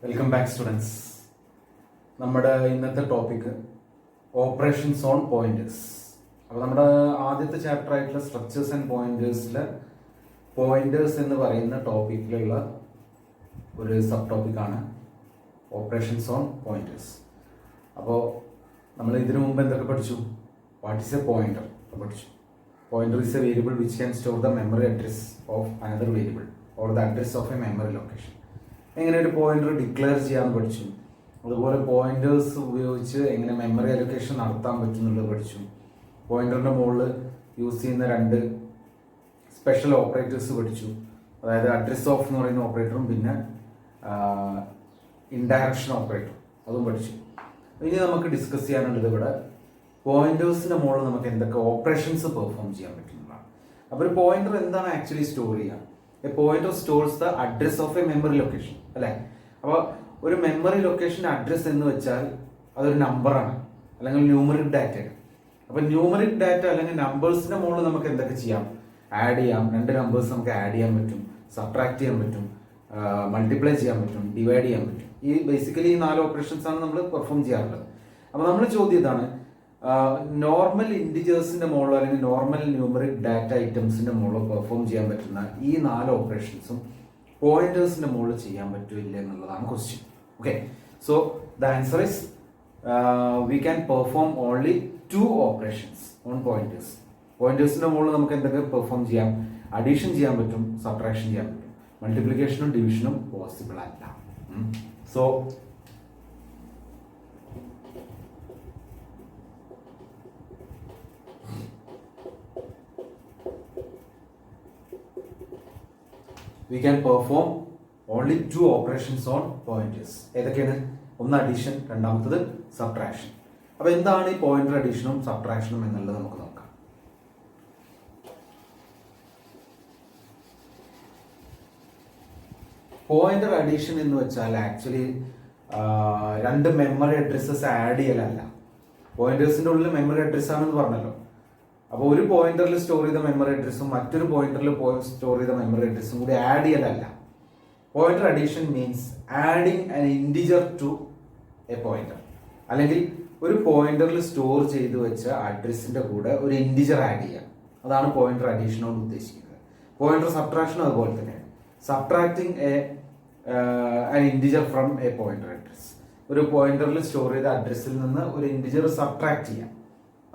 Welcome back students. നമ്മുടെ ഇന്നത്തെ topic operations on pointers. അപ്പോൾ നമ്മുടെ ആദ്യത്തെ ചാപ്റ്റർ ആയിട്ടുള്ള സ്ട്രക്ചേഴ്സ് ആൻഡ് പോയിന്റേഴ്സിലെ പോയിന്റേഴ്സ് എന്ന് പറയുന്ന ടോപ്പിക്കിലുള്ള ഒരു സബ് ടോപ്പിക്കാണ് ഓപ്പറേഷൻസ് ഓൺ പോയിന്റേഴ്സ്. അപ്പോൾ നമ്മൾ ഇതിനു മുമ്പ് എന്തൊക്കെ പഠിച്ചു? വാട്ട് ഈസ് എ പോയിന്റർ പഠിച്ചു. Pointer is A variable which can store the memory address of another variable or the address of A memory location. എങ്ങനെ ഒരു പോയിന്റർ ഡിക്ലെയർ ചെയ്യാമെന്ന് പഠിച്ചു. അതുപോലെ പോയിന്റേഴ്സ് ഉപയോഗിച്ച് എങ്ങനെ മെമ്മറി അലൊക്കേഷൻ നടത്താൻ പറ്റും എന്നുള്ളത് പഠിച്ചു. പോയിന്ററിൻ്റെ മുകളിൽ യൂസ് ചെയ്യുന്ന രണ്ട് സ്പെഷ്യൽ ഓപ്പറേറ്റേഴ്സ് പഠിച്ചു. അതായത് അഡ്രസ് ഓഫ് എന്ന് പറയുന്ന ഓപ്പറേറ്ററും പിന്നെ ഇൻഡയറക്ഷൻ ഓപ്പറേറ്ററും അതും പഠിച്ചു. ഇനി നമുക്ക് ഡിസ്കസ് ചെയ്യാനുള്ളത് ഇവിടെ പോയിന്റേഴ്സിൻ്റെ മുകളിൽ നമുക്ക് എന്തൊക്കെ ഓപ്പറേഷൻസ് പെർഫോം ചെയ്യാൻ പറ്റുന്നതാണ്. അപ്പോൾ ഒരു പോയിന്റർ എന്താണ് ആക്ച്വലി സ്റ്റോർ ചെയ്യുക? A pointer stores the address of A memory location, അല്ലേ? അപ്പോൾ ഒരു മെമ്മറി ലൊക്കേഷൻ അഡ്രസ് എന്ന് വെച്ചാൽ അതൊരു നമ്പറാണ് അല്ലെങ്കിൽ ന്യൂമറിക് ഡാറ്റയാണ്. അപ്പോൾ ന്യൂമറിക് ഡാറ്റ അല്ലെങ്കിൽ നമ്പേഴ്സിന്റെ മുകളിൽ നമുക്ക് എന്തൊക്കെ ചെയ്യാം? ആഡ് ചെയ്യാം. രണ്ട് നമ്പേഴ്സ് നമുക്ക് ആഡ് ചെയ്യാൻ പറ്റും, സബ്ട്രാക്ട് ചെയ്യാൻ പറ്റും, മൾട്ടിപ്ലൈ ചെയ്യാൻ പറ്റും, ഡിവൈഡ് ചെയ്യാൻ പറ്റും. ഈ ബേസിക്കലി ഈ 4 ഓപ്പറേഷൻസ് ആണ് നമ്മൾ പെർഫോം ചെയ്യാറുള്ളത്. അപ്പോൾ നമ്മൾ ചോദ്യം ഇതാണ്, നോർമൽ ഇൻഡിജേഴ്സിന്റെ മുകളിൽ അല്ലെങ്കിൽ നോർമൽ ന്യൂമറിക് ഡാറ്റ ഐറ്റംസിന്റെ മുകളിൽ പെർഫോം ചെയ്യാൻ പറ്റുന്ന ഈ 4 ഓപ്പറേഷൻസും പോയിന്റേഴ്സിന്റെ മുകളിൽ ചെയ്യാൻ പറ്റില്ല എന്നുള്ളതാണ് question. Okay, so the answer is we can perform only 2 operations on pointers. പോയിന്റേഴ്സിന്റെ മുകളിൽ നമുക്ക് എന്തൊക്കെ പെർഫോം ചെയ്യാം? അഡീഷൻ ചെയ്യാൻ പറ്റും, സബ്ട്രാക്ഷൻ ചെയ്യാൻ പറ്റും, മൾട്ടിപ്ലിക്കേഷനും ഡിവിഷനും പോസിബിൾ അല്ല. So we can perform only 2 operations on pointers. ഏതൊക്കെയാണ്? ഒന്ന് അഡീഷൻ, രണ്ടാമത്തത് സബ്ട്രാക്ഷൻ. അപ്പോൾ എന്താണ് ഈ പോയിന്റർ അഡീഷനും സബ്ട്രാക്ഷനും എന്നുള്ളത് നമുക്ക് നോക്കാം. പോയിന്റർ അഡീഷൻ എന്ന് വെച്ചാൽ ആക്ച്വലി രണ്ട് മെമ്മറി അഡ്രസ്സസ് ആഡ് ചെയ്യലല്ല. പോയിന്റേഴ്സിന്റെ ഉള്ളിൽ മെമ്മറി അഡ്രസ് ആണെന്ന് പറഞ്ഞല്ലോ. അപ്പോൾ ഒരു പോയിന്ററിൽ സ്റ്റോർ ചെയ്ത മെമ്മറി അഡ്രസ്സും മറ്റൊരു പോയിന്ററിൽ സ്റ്റോർ ചെയ്ത മെമ്മറി അഡ്രസ്സും കൂടി ആഡ് ചെയ്യലല്ല. Pointer addition means adding an integer to a pointer, അല്ലെങ്കിൽ ഒരു പോയിന്ററിൽ സ്റ്റോർ ചെയ്ത് വെച്ച അഡ്രസ്സിന്റെ കൂടെ ഒരു ഇൻഡിജർ ആഡ് ചെയ്യുക. അതാണ് പോയിന്റർ അഡീഷനോട് ഉദ്ദേശിക്കുന്നത്. പോയിന്റർ സബ്ട്രാക്ഷനും അതുപോലെ തന്നെയാണ്. Subtracting an integer from A pointer address. ഒരു പോയിന്ററിൽ സ്റ്റോർ ചെയ്ത അഡ്രസ്സിൽ നിന്ന് ഒരു ഇൻഡിജർ സബ്ട്രാക്ട് ചെയ്യാം.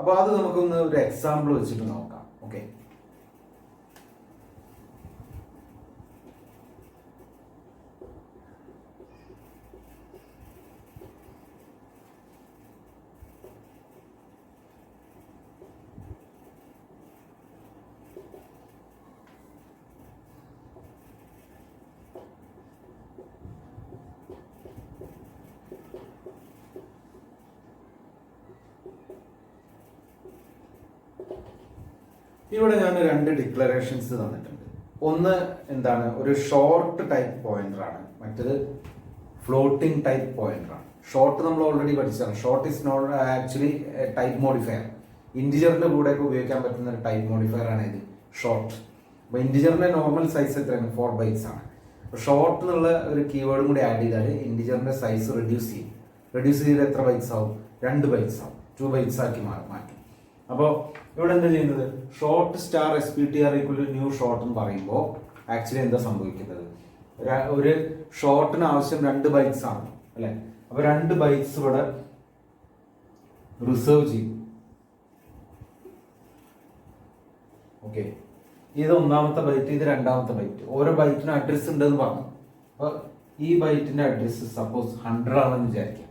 അപ്പോൾ അത് നമുക്കൊന്ന് ഒരു എക്സാമ്പിൾ വെച്ചിട്ട് നോക്കാം. ഓക്കെ, ഇവിടെ ഞാൻ 2 ഡിക്ലറേഷൻസ് തന്നിട്ടുണ്ട്. ഒന്ന് എന്താണ്? ഒരു ഷോർട്ട് ടൈപ്പ് പോയിന്റർ ആണ്, മറ്റേത് ഫ്ലോട്ടിംഗ് ടൈപ്പ് പോയിന്റർ ആണ്. ഷോർട്ട് നമ്മൾ ഓൾറെഡി പഠിച്ചതാണ്. Short is not actually type modifier. ഇൻഡിജറിന്റെ കൂടെ ഒക്കെ ഉപയോഗിക്കാൻ പറ്റുന്ന ഒരു ടൈപ്പ് മോഡിഫയർ ആണ് ഇത് ഷോർട്ട്. അപ്പോൾ ഇൻഡിജറിന്റെ നോർമൽ സൈസ് എത്രയാണ്? 4 bytes ആണ്. അപ്പോൾ ഷോർട്ട് എന്നുള്ള ഒരു കീവേഡും കൂടി ആഡ് ചെയ്താൽ ഇൻഡിജറിന്റെ സൈസ് റെഡ്യൂസ് ചെയ്യും. റെഡ്യൂസ് ചെയ്ത് എത്ര bytes ആവും? 2 bytes ആവും. 2 bytes ആക്കി മാറ്റും. അപ്പോൾ ഇവിടെ എന്താ ചെയ്യുന്നത്? Short star SPTR equal new short എന്ന് പറയുമ്പോൾ ആക്ച്വലി എന്താ സംഭവിക്കുന്നത്? ഒരു ഷോർട്ടിന് ആവശ്യം 2 bytes ആണ്, അല്ലെ? അപ്പൊ 2 bytes ഇവിടെ റിസർവ് ചെയ്യും. ഓക്കെ, ഇത് ഒന്നാമത്തെ ബൈറ്റ്, ഇത് രണ്ടാമത്തെ ബൈറ്റ്. ഓരോ ബൈറ്റിനും അഡ്രസ് ഉണ്ടെന്ന് പറഞ്ഞു. അപ്പൊ ഈ ബൈറ്റിന്റെ അഡ്രസ് സപ്പോസ് 100 ആണെന്ന് വിചാരിക്കാം.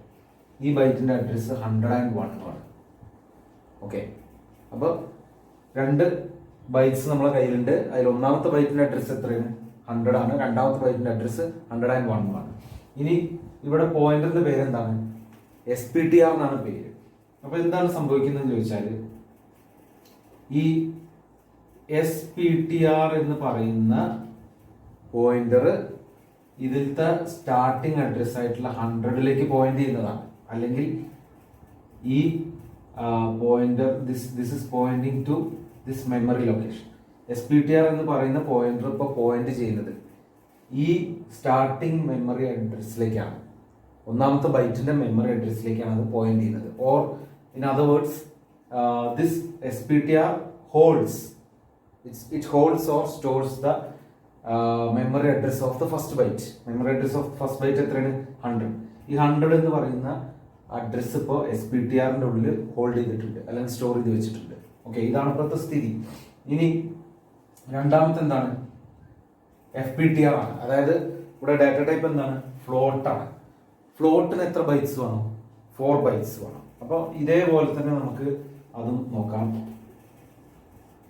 ഈ ബൈറ്റിന്റെ അഡ്രസ് 101 ആണ്. ഓക്കെ, അപ്പോൾ 2 bytes നമ്മളെ കയ്യിലുണ്ട്. അതിൽ ഒന്നാമത്തെ ബൈറ്റിന്റെ അഡ്രസ് എത്രയാണ്? 100 ആണ്. രണ്ടാമത്തെ ബൈറ്റിന്റെ അഡ്രസ് 101 ആണ്. ഇനി ഇവിടെ പോയിന്ററിന്റെ പേര് എന്താണ്? SPTR എന്നാണ് പേര്. അപ്പൊ എന്താണ് സംഭവിക്കുന്നതെന്ന് ചോദിച്ചാൽ, ഈ SPTR എന്ന് പറയുന്ന പോയിന്റർ ഇതിലത്തെ സ്റ്റാർട്ടിംഗ് അഡ്രസ് ആയിട്ടുള്ള 100ലേക്ക് പോയിന്റ് ചെയ്യുന്നതാണ്. അല്ലെങ്കിൽ ഈ pointer, this is pointing to this memory location. SPTR എന്ന് പറയുന്ന പോയിന്റർ ഇപ്പോൾ പോയിന്റ് ചെയ്യുന്നത് ഈ സ്റ്റാർട്ടിംഗ് മെമ്മറി അഡ്രസ്സിലേക്കാണ്. ഒന്നാമത്തെ ബൈറ്റിന്റെ മെമ്മറി അഡ്രസ്സിലേക്കാണ് അത് പോയിന്റ് ചെയ്യുന്നത്. Or in other words this SPTR holds it holds or stores the memory address of the first byte. Memory address of first byte എത്രയാണ്? 100. ഈ 100 എന്ന് പറയുന്ന അഡ്രസ് ഇപ്പോൾ SPTRന്റെ ഉള്ളിൽ ഹോൾഡ് ചെയ്തിട്ടുണ്ട്, അല്ലെങ്കിൽ സ്റ്റോർ ചെയ്ത് വെച്ചിട്ടുണ്ട്. ഓക്കെ, ഇതാണ് ഇപ്പോഴത്തെ സ്ഥിതി. ഇനി രണ്ടാമത്തെ എന്താണ്? FPTR ആണ്. അതായത് ഇവിടെ ഡാറ്റ ടൈപ്പ് എന്താണ്? ഫ്ലോട്ട് ആണ്. ഫ്ലോട്ടിന് എത്ര ബൈറ്റ്സ് വേണം? 4 ബൈറ്റ്സ് വേണം. അപ്പോൾ ഇതേപോലെ തന്നെ നമുക്ക് അതും നോക്കാം.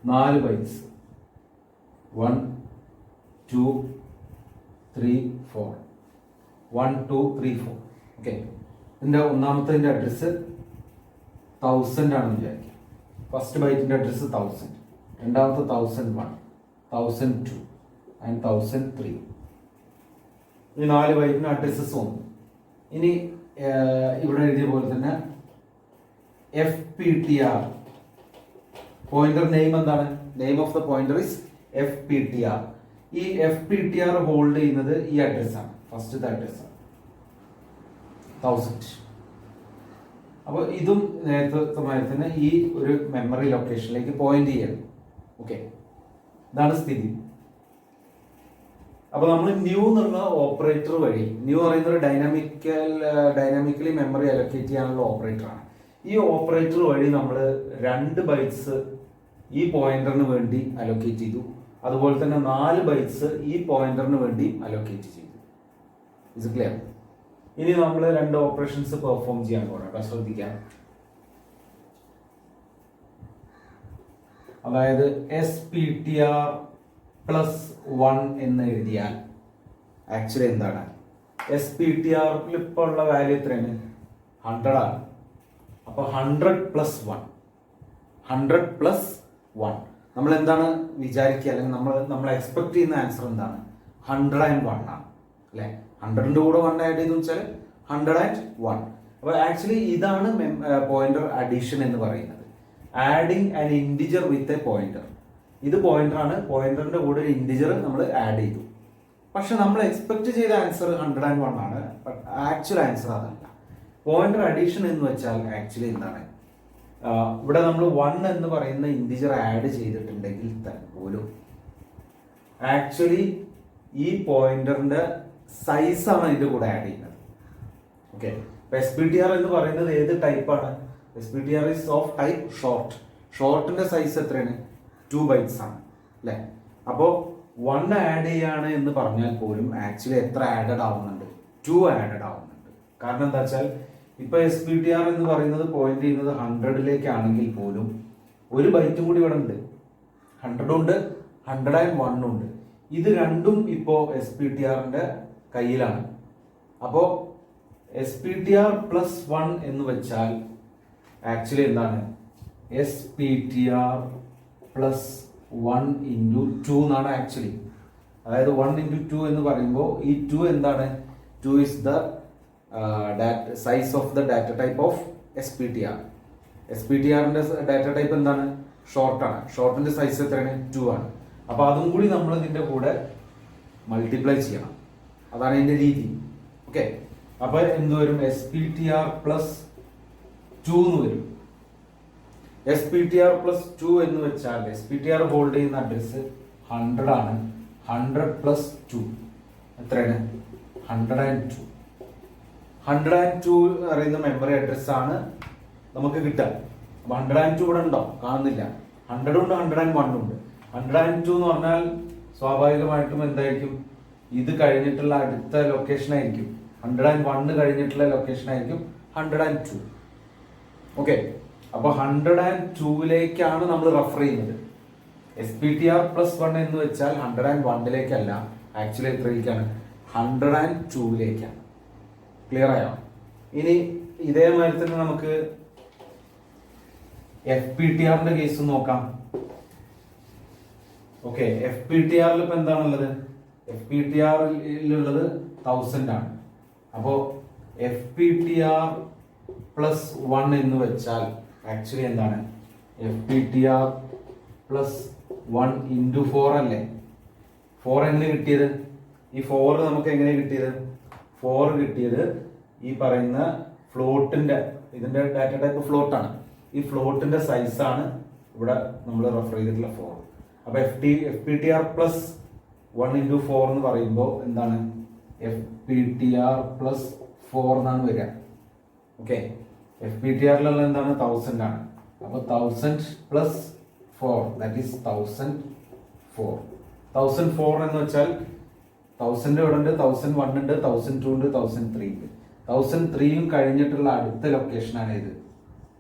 4 ബൈറ്റ്സ് 1 2 3 4 1 2 3 4. ഓക്കെ, ഇതിൻ്റെ ഒന്നാമത്തെ അഡ്രസ്സ് 1000 ആണെന്ന് വിചാരിക്കുക. ഫസ്റ്റ് ബൈറ്റിൻ്റെ അഡ്രസ്സ് 1000, രണ്ടാമത്തെ 1001, 1002 ആൻഡ് 1003. ഈ 4 ബൈറ്റിന് അഡ്രസ്സസ് വന്നു. ഇനി ഇവിടെ എഴുതിയ പോലെ തന്നെ FPTR പോയിന്റർ നെയിം എന്താണ്? Name of the pointer is FPTR. ഈ FPTR ഹോൾഡ് ചെയ്യുന്നത് ഈ അഡ്രസ്സാണ്, ഫസ്റ്റത്തെ അഡ്രസ്സാണ് 1000. അപ്പോൾ ഇതും നേരത്തെ മാതിരി തന്നെ ഈ ഒരു മെമ്മറി ലൊക്കേഷനിലേക്ക് പോയിന്റ് ചെയ്യണം. ഓക്കെ, ഇതാണ് സ്ഥിതി. അപ്പോൾ നമ്മൾ ന്യൂ എന്നുള്ള ഓപ്പറേറ്റർ വഴി, ന്യൂ പറയുന്നത് ഡൈനാമിക്കലി മെമ്മറി അലൊക്കേറ്റ് ചെയ്യാനുള്ള ഓപ്പറേറ്ററാണ്. ഈ ഓപ്പറേറ്റർ വഴി നമ്മൾ 2 ബൈറ്റ്സ് ഈ പോയിന്ററിന് വേണ്ടി അലൊക്കേറ്റ് ചെയ്തു. അതുപോലെ തന്നെ 4 ബൈറ്റ്സ് ഈ പോയിന്ററിന് വേണ്ടി അലൊക്കേറ്റ് ചെയ്തു. ഇത് ക്ലിയർ? ഇനി നമ്മൾ 2 ഓപ്പറേഷൻസ് പെർഫോം ചെയ്യാൻ പോകണം. ശ്രദ്ധിക്കാം. അതായത് SPTR+1 എന്ന് എഴുതിയാൽ ആക്ച്വലി എന്താണ്? SPTRൽ ഇപ്പോൾ ഉള്ള വാല്യൂ എത്രയാണ്? 100 ആണ്. അപ്പോൾ 100+1 നമ്മൾ എന്താണ് വിചാരിക്കുക, അല്ലെങ്കിൽ നമ്മൾ എക്സ്പെക്ട് ചെയ്യുന്ന ആൻസർ എന്താണ്? 101 ആണ് അല്ലെ? 100ന്റെ കൂടെ 1 ആഡ് ചെയ്തു വെച്ചാൽ 101. അപ്പോൾ ആക്ച്വലി ഇതാണ് പോയിന്റർ അഡീഷൻ എന്ന് പറയുന്നത്. Adding an integer with a pointer. ഇത് പോയിന്റർ ആണ്, പോയിന്ററിന്റെ കൂടെ ഒരു ഇൻഡിജർ നമ്മൾ ആഡ് ചെയ്തു. പക്ഷെ നമ്മൾ എക്സ്പെക്ട് ചെയ്ത ആൻസർ 101 ആണ്, ബട്ട് ആക്ച്വൽ ആൻസർ അതല്ല. പോയിന്റർ അഡീഷൻ എന്ന് വെച്ചാൽ ആക്ച്വലി എന്താണ്? ഇവിടെ നമ്മൾ 1 എന്ന് പറയുന്ന ഇൻഡിജർ ആഡ് ചെയ്തിട്ടുണ്ടെങ്കിൽ പോലും ആക്ച്വലി ഈ പോയിന്ററിന്റെ സൈസാണ് ഇതിന്റെ കൂടെ ആഡ് ചെയ്യുന്നത്. ഓക്കെ, SPTR എന്ന് പറയുന്നത് ഏത് ടൈപ്പാണ്? SPTR is of type short. ഷോർട്ടിന്റെ സൈസ് എത്രയാണ്? 2 ബൈറ്റ്സ് ആണ് അല്ലെ? അപ്പോൾ 1 ആഡ് ചെയ്യാണ് എന്ന് പറഞ്ഞാൽ പോലും ആക്ച്വലി എത്ര ആഡഡ് ആവുന്നുണ്ട്? 2 ആഡഡ് ആവുന്നുണ്ട്. കാരണം എന്താ വെച്ചാൽ ഇപ്പൊ SPTR എന്ന് പറയുന്നത് പോയിന്റ് ചെയ്യുന്നത് 100ലേക്കാണെങ്കിൽ പോലും ഒരു ബൈറ്റും കൂടി ഇവിടെ ഉണ്ട്. 100 ഉണ്ട്, 101 ഉണ്ട്. ഇത് രണ്ടും ഇപ്പോ SPTRന്റെ കയ്യിലാണ്. അപ്പോ SPTR+1 എന്ന് വെച്ചാൽ ആക്ച്വലി എന്താണ്? SPTR+1 × 2 എന്നാണ് ആക്ച്വലി. അതായത് 1 × 2 എന്ന് പറയുമ്പോൾ ഈ 2 എന്താണ്? 2 is the size of the data type of SPTR. SPTRന്റെ ഡാറ്റ ടൈപ്പ് എന്താണ്? ഷോർട്ടാണ്. ഷോർട്ടിന്റെ സൈസ് എത്രയാണ്? 2 ആണ്. അപ്പൊ അതും കൂടി നമ്മൾ ഇതിന്റെ കൂടെ മൾട്ടിപ്ലൈ ചെയ്യണം. അതാണ് ഇതിന്റെ രീതി. ഓക്കെ, അപ്പൊ എന്ത് വരും? SPTR+2 എന്ന് വരും. SPTR+2 എന്ന് വെച്ചാൽ SPTR ഹോൾഡ് ചെയ്യുന്ന അഡ്രസ് 100 ആണ്. 100+2 എത്രയാണ്? 102. 102 പറയുന്ന മെമ്മറി അഡ്രസ് ആണ് നമുക്ക് കിട്ടുക. 102 ഇവിടെ ഉണ്ടോ? കാണുന്നില്ല. 100 ഉണ്ട്, 101 ഉണ്ട്. 102 എന്ന് പറഞ്ഞാൽ സ്വാഭാവികമായിട്ടും എന്തായിരിക്കും? ഇത് കഴിഞ്ഞിട്ടുള്ള അടുത്ത ലൊക്കേഷൻ ആയിരിക്കും. 101 കഴിഞ്ഞിട്ടുള്ള ലൊക്കേഷൻ ആയിരിക്കും 102. ഓക്കെ, അപ്പൊ 102ലേക്കാണ് നമ്മൾ റെഫർ ചെയ്യുന്നത്. SPTR+1 എന്ന് വെച്ചാൽ 101ലേക്കല്ല, ആക്ച്വലി എത്രയിലേക്കാണ്? 102ലേക്കാണ്. ക്ലിയർ ആയോ? ഇനി ഇതേമാതിരി തന്നെ നമുക്ക് FPTRന്റെ കേസ് നോക്കാം. ഓക്കെ, FPTRൽ ഇപ്പൊ എന്താണുള്ളത്? FPTRലുള്ളത് 1000 ആണ്. അപ്പോ FPTR+1 എന്ന് വെച്ചാൽ ആക്ച്വലി എന്താണ്? FPTR+1 × 4 അല്ലേ? 4 എങ്ങനെ കിട്ടിയത്? ഈ 4 നമുക്ക് എങ്ങനെ കിട്ടിയത്? 4 കിട്ടിയത് ഈ പറയുന്ന ഫ്ലോട്ടിന്റെ, ഇതിന്റെ ഡാറ്റ ടൈപ്പ് ഫ്ലോട്ടാണ്, ഈ ഫ്ലോട്ടിന്റെ സൈസാണ് ഇവിടെ നമ്മൾ റെഫർ ചെയ്തിട്ടുള്ള 4. അപ്പൊ FPTR പ്ലസ് 1x4 എന്ന് പറയുമ്പോൾ എന്താണ്, FPTR പ്ലസ് 4 എന്നാണ് വരിക. ഓക്കെ, FPTRലുള്ള എന്താണ് 1000 ആണ്. അപ്പൊ 1000 പ്ലസ് 4 ദാറ്റ് ഈസ് 1004. 1004 എന്ന് വെച്ചാൽ 1000 ഇവിടെ ഉണ്ട്, 1001 ഉണ്ട്, 1002 ഉണ്ട്, 1003 ഉണ്ട്. 1003 കഴിഞ്ഞിട്ടുള്ള അടുത്ത ലൊക്കേഷനാണ് ഇത്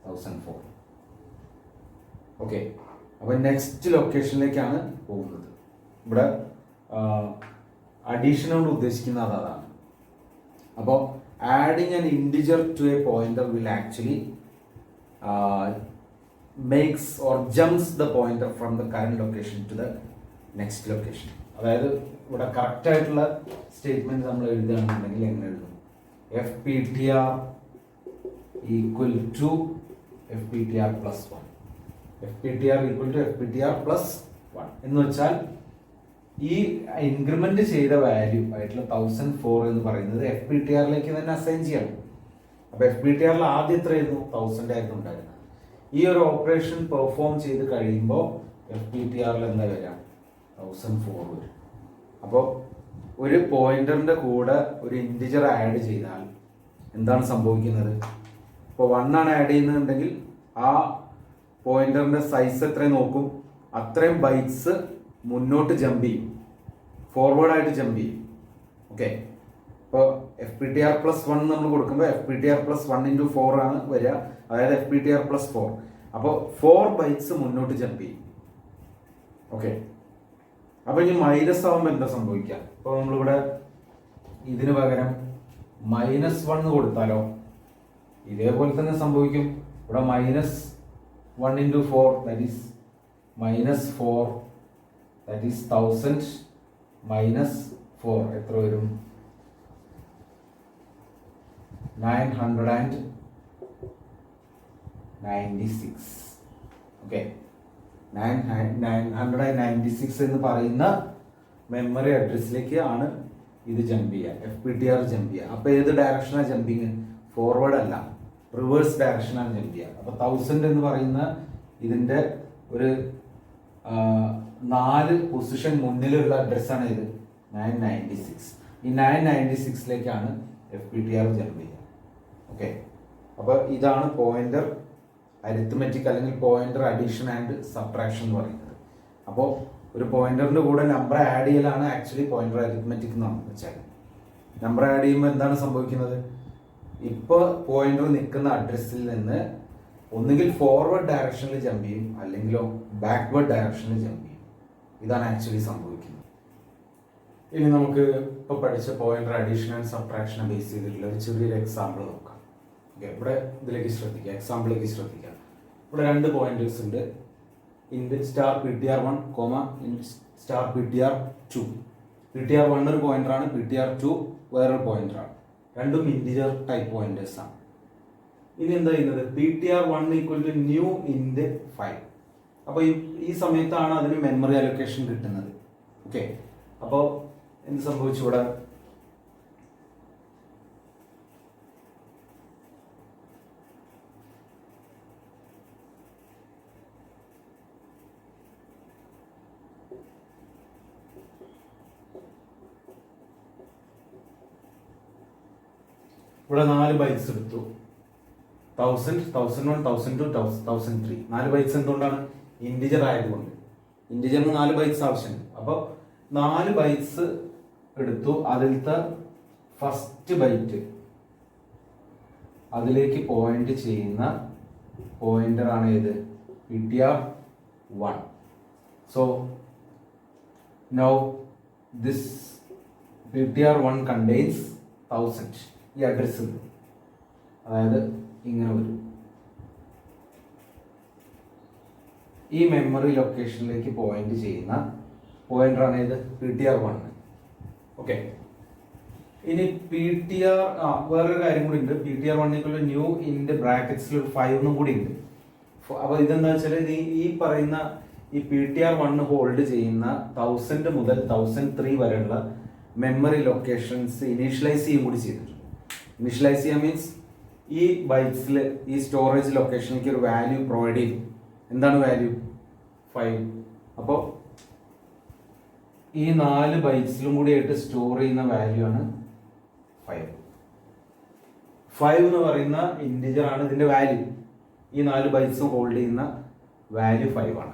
1004. ഓക്കെ, അപ്പൊ നെക്സ്റ്റ് ലൊക്കേഷനിലേക്കാണ് പോകുന്നത്. ഇവിടെ അഡീഷൻ കൊണ്ട് ഉദ്ദേശിക്കുന്നത് അതാണ്. അപ്പോൾ adding an integer to a pointer will actually makes or jumps the pointer from the current location to the next location. അതായത് ഇവിടെ കറക്റ്റ് ആയിട്ടുള്ള സ്റ്റേറ്റ്മെന്റ് നമ്മൾ എഴുതുകയാണെന്നുണ്ടെങ്കിൽ എങ്ങനെ എഴുതും, FPTR equal to FPTR plus 1. FPTR equal to FPTR plus 1 എന്ന് വെച്ചാൽ ഈ increment ചെയ്ത വാല്യൂ ആയിട്ടുള്ള 1004 എന്ന് പറയുന്നത് FPTRലേക്ക് തന്നെ അസൈൻ ചെയ്യണം. അപ്പൊ FPTRൽ ആദ്യം എത്രയായിരുന്നു, 1000 ആയിരുന്നു ഉണ്ടായിരുന്നത്. ഈ ഒരു ഓപ്പറേഷൻ പെർഫോം ചെയ്ത് കഴിയുമ്പോൾ FPTRൽ എന്താ വരിക, 1004 വരും. അപ്പോൾ ഒരു പോയിന്ററിന്റെ കൂടെ ഒരു ഇൻറ്റിജർ ആഡ് ചെയ്താൽ എന്താണ് സംഭവിക്കുന്നത്, ഇപ്പോൾ 1 ആണ് ആഡ് ചെയ്യുന്നുണ്ടെങ്കിൽ ആ പോയിന്ററിന്റെ സൈസ് എത്രയും നോക്കും, അത്രയും ബൈറ്റ്സ് മുന്നോട്ട് ജമ്പ് ചെയ്യും, ഫോർവേഡ് ആയിട്ട് ജമ്പ് ചെയ്യും. ഓക്കെ, ഇപ്പോൾ FPTR പ്ലസ് 1 നമ്മൾ കൊടുക്കുമ്പോൾ FPTR പ്ലസ് 1x4 ആണ് വരിക, അതായത് FPTR പ്ലസ് 4. അപ്പോൾ 4 ബൈറ്റ്സ് മുന്നോട്ട് ജമ്പ് ചെയ്യും. ഓക്കെ, അപ്പൊ ഇനി മൈനസ് ആവുമ്പോൾ എന്താ സംഭവിക്കുക, ഇപ്പോൾ നമ്മളിവിടെ ഇതിന് പകരം -1 കൊടുത്താലോ ഇതേപോലെ തന്നെ സംഭവിക്കും. ഇവിടെ -1x4 that is -4 that is 1000 -4 എത്ര വരും, 996. ഓക്കെ, 996 എന്ന് പറയുന്ന മെമ്മറി അഡ്രസ്സിലേക്ക് ആണ് ഇത് ജമ്പ് ചെയ്യുക, FPTR ജമ്പ് ചെയ്യുക. അപ്പൊ ഏത് ഡയറക്ഷനാണ് ജമ്പിങ്, ഫോർവേഡ് അല്ല, റിവേഴ്സ് ഡയറക്ഷനാണ് ജമ്പ് ചെയ്യുക. അപ്പൊ 1000 എന്ന് പറയുന്ന ഇതിന്റെ ഒരു 4 പൊസിഷൻ മുന്നിലുള്ള അഡ്രസ്സാണ് ഇത് 996. ഈ 996ലേക്കാണ് FPTR ജമ്പ് ചെയ്യുക. ഓക്കെ, അപ്പൊ ഇതാണ് പോയിന്റർ അരിത്മെറ്റിക് അല്ലെങ്കിൽ പോയിന്റർ അഡീഷൻ ആൻഡ് സബ്ട്രാക്ഷൻ എന്ന് പറയുന്നത്. അപ്പോൾ ഒരു പോയിന്ററിന്റെ കൂടെ നമ്പർ ആഡ് ചെയ്യലാണ് ആക്ച്വലി പോയിന്റർ അരിത്മെറ്റിക് എന്ന് വെച്ചാൽ. നമ്പർ ആഡ് ചെയ്യുമ്പോൾ എന്താണ് സംഭവിക്കുന്നത്, ഇപ്പോൾ പോയിന്റർ നിൽക്കുന്ന അഡ്രസ്സിൽ നിന്ന് ഒന്നുകിൽ ഫോർവേഡ് ഡയറക്ഷനിൽ ജമ്പ് ചെയ്യും, അല്ലെങ്കിലോ ബാക്ക്വേർഡ് ഡയറക്ഷനിൽ ജമ്പ് ചെയ്യും. ഇതാണ് ആക്ച്വലി സംഭവിക്കുന്നത്. ഇനി നമുക്ക് ഇപ്പോൾ പഠിച്ച പോയിന്റർ അഡീഷൻ ആൻഡ് സബ്ട്രാക്ഷനെ ബേസ് ചെയ്തിട്ടുള്ള ഒരു ചെറിയൊരു എക്സാമ്പിൾ നോക്കാം. ഓക്കെ, ഇവിടെ ഇതിലേക്ക് ശ്രദ്ധിക്കുക, എക്സാമ്പിളിലേക്ക് ശ്രദ്ധിക്കുക. ഇവിടെ 2 പോയിന്റേഴ്സ് ഉണ്ട്, ഇൻഡ് സ്റ്റാർ PTR1, ഇൻഡ് സ്റ്റാർ PTR2. PTR1 ഒരു പോയിന്ററാണ്, PTR2 വേറൊരു പോയിന്ററാണ്. രണ്ടും ഇൻറ്റിജർ ടൈപ്പ് പോയിന്റേഴ്സ് ആണ്. ഇനി എന്താ ചെയ്യുന്നത്, PTR1 ഈക്വൽ ടു ന്യൂ ഇൻഡ് 5. അപ്പോൾ ഈ സമയത്താണ് അതിന് മെമ്മറി അലൊക്കേഷൻ കിട്ടുന്നത്. ഓക്കെ, അപ്പോൾ എന്ത് സംഭവിച്ചു, ഇവിടെ ഇവിടെ 4 ബൈറ്റ്സ് എടുത്തു, 1000, 1001, 1002, 1003. 4 ബൈറ്റ്സ് എന്തുകൊണ്ടാണ്, ഇൻറ്റിജർ ആയതുകൊണ്ട്. ഇൻറ്റിജറിന് 4 ബൈറ്റ്സ് ആവശ്യമുണ്ട്. അപ്പോൾ 4 ബൈറ്റ്സ് എടുത്തു, അതിലത്തെ ഫസ്റ്റ് ബൈറ്റ് അതിലേക്ക് പോയിന്റ് ചെയ്യുന്ന പോയിന്റർ ആണ് ഏത്, PTR1. So now this PTR1 contains 1000. ഈ അഡ്രസ് അതായത് ഇങ്ങനെ വരും, ഈ മെമ്മറി ലൊക്കേഷനിലേക്ക് പോയിന്റ് ചെയ്യുന്ന പോയിന്ററാണ് ഇത് PTR1. ഓക്കെ, ഇനി വേറൊരു കാര്യം കൂടി ഉണ്ട്, PTR1 ന്യൂ ഇൻഡ് ബ്രാക്കറ്റ്സിൽ ഒരു 5 കൂടി ഉണ്ട്. അപ്പൊ ഇതെന്താ വെച്ചാൽ ഈ പറയുന്ന ഈ PTR1 ഹോൾഡ് ചെയ്യുന്ന 1000 മുതൽ 1003 വരെയുള്ള മെമ്മറി ലൊക്കേഷൻസ് ഇനീഷ്യലൈസ് ചെയ്യും കൂടി ചെയ്തിട്ടുണ്ട്. ഇനിഷ്യലൈസ് ചെയ്യാൻ മീൻസ് ഈ ബൈറ്റ്സിൽ ഈ സ്റ്റോറേജ് ലൊക്കേഷനിലേക്ക് ഒരു വാല്യൂ പ്രൊവൈഡ് ചെയ്തു. എന്താണ് വാല്യൂ? 5. അപ്പോൾ ഈ 4 ബൈറ്റ്സിലും കൂടി ആയിട്ട് സ്റ്റോർ ചെയ്യുന്ന വാല്യൂ ആണ് 5. 5 എന്ന് പറയുന്ന ഇൻറ്റിജർ ആണ് ഇതിന്റെ വാല്യൂ. ഈ 4 ബൈറ്റ്സും ഹോൾഡ് ചെയ്യുന്ന വാല്യൂ 5 ആണ്.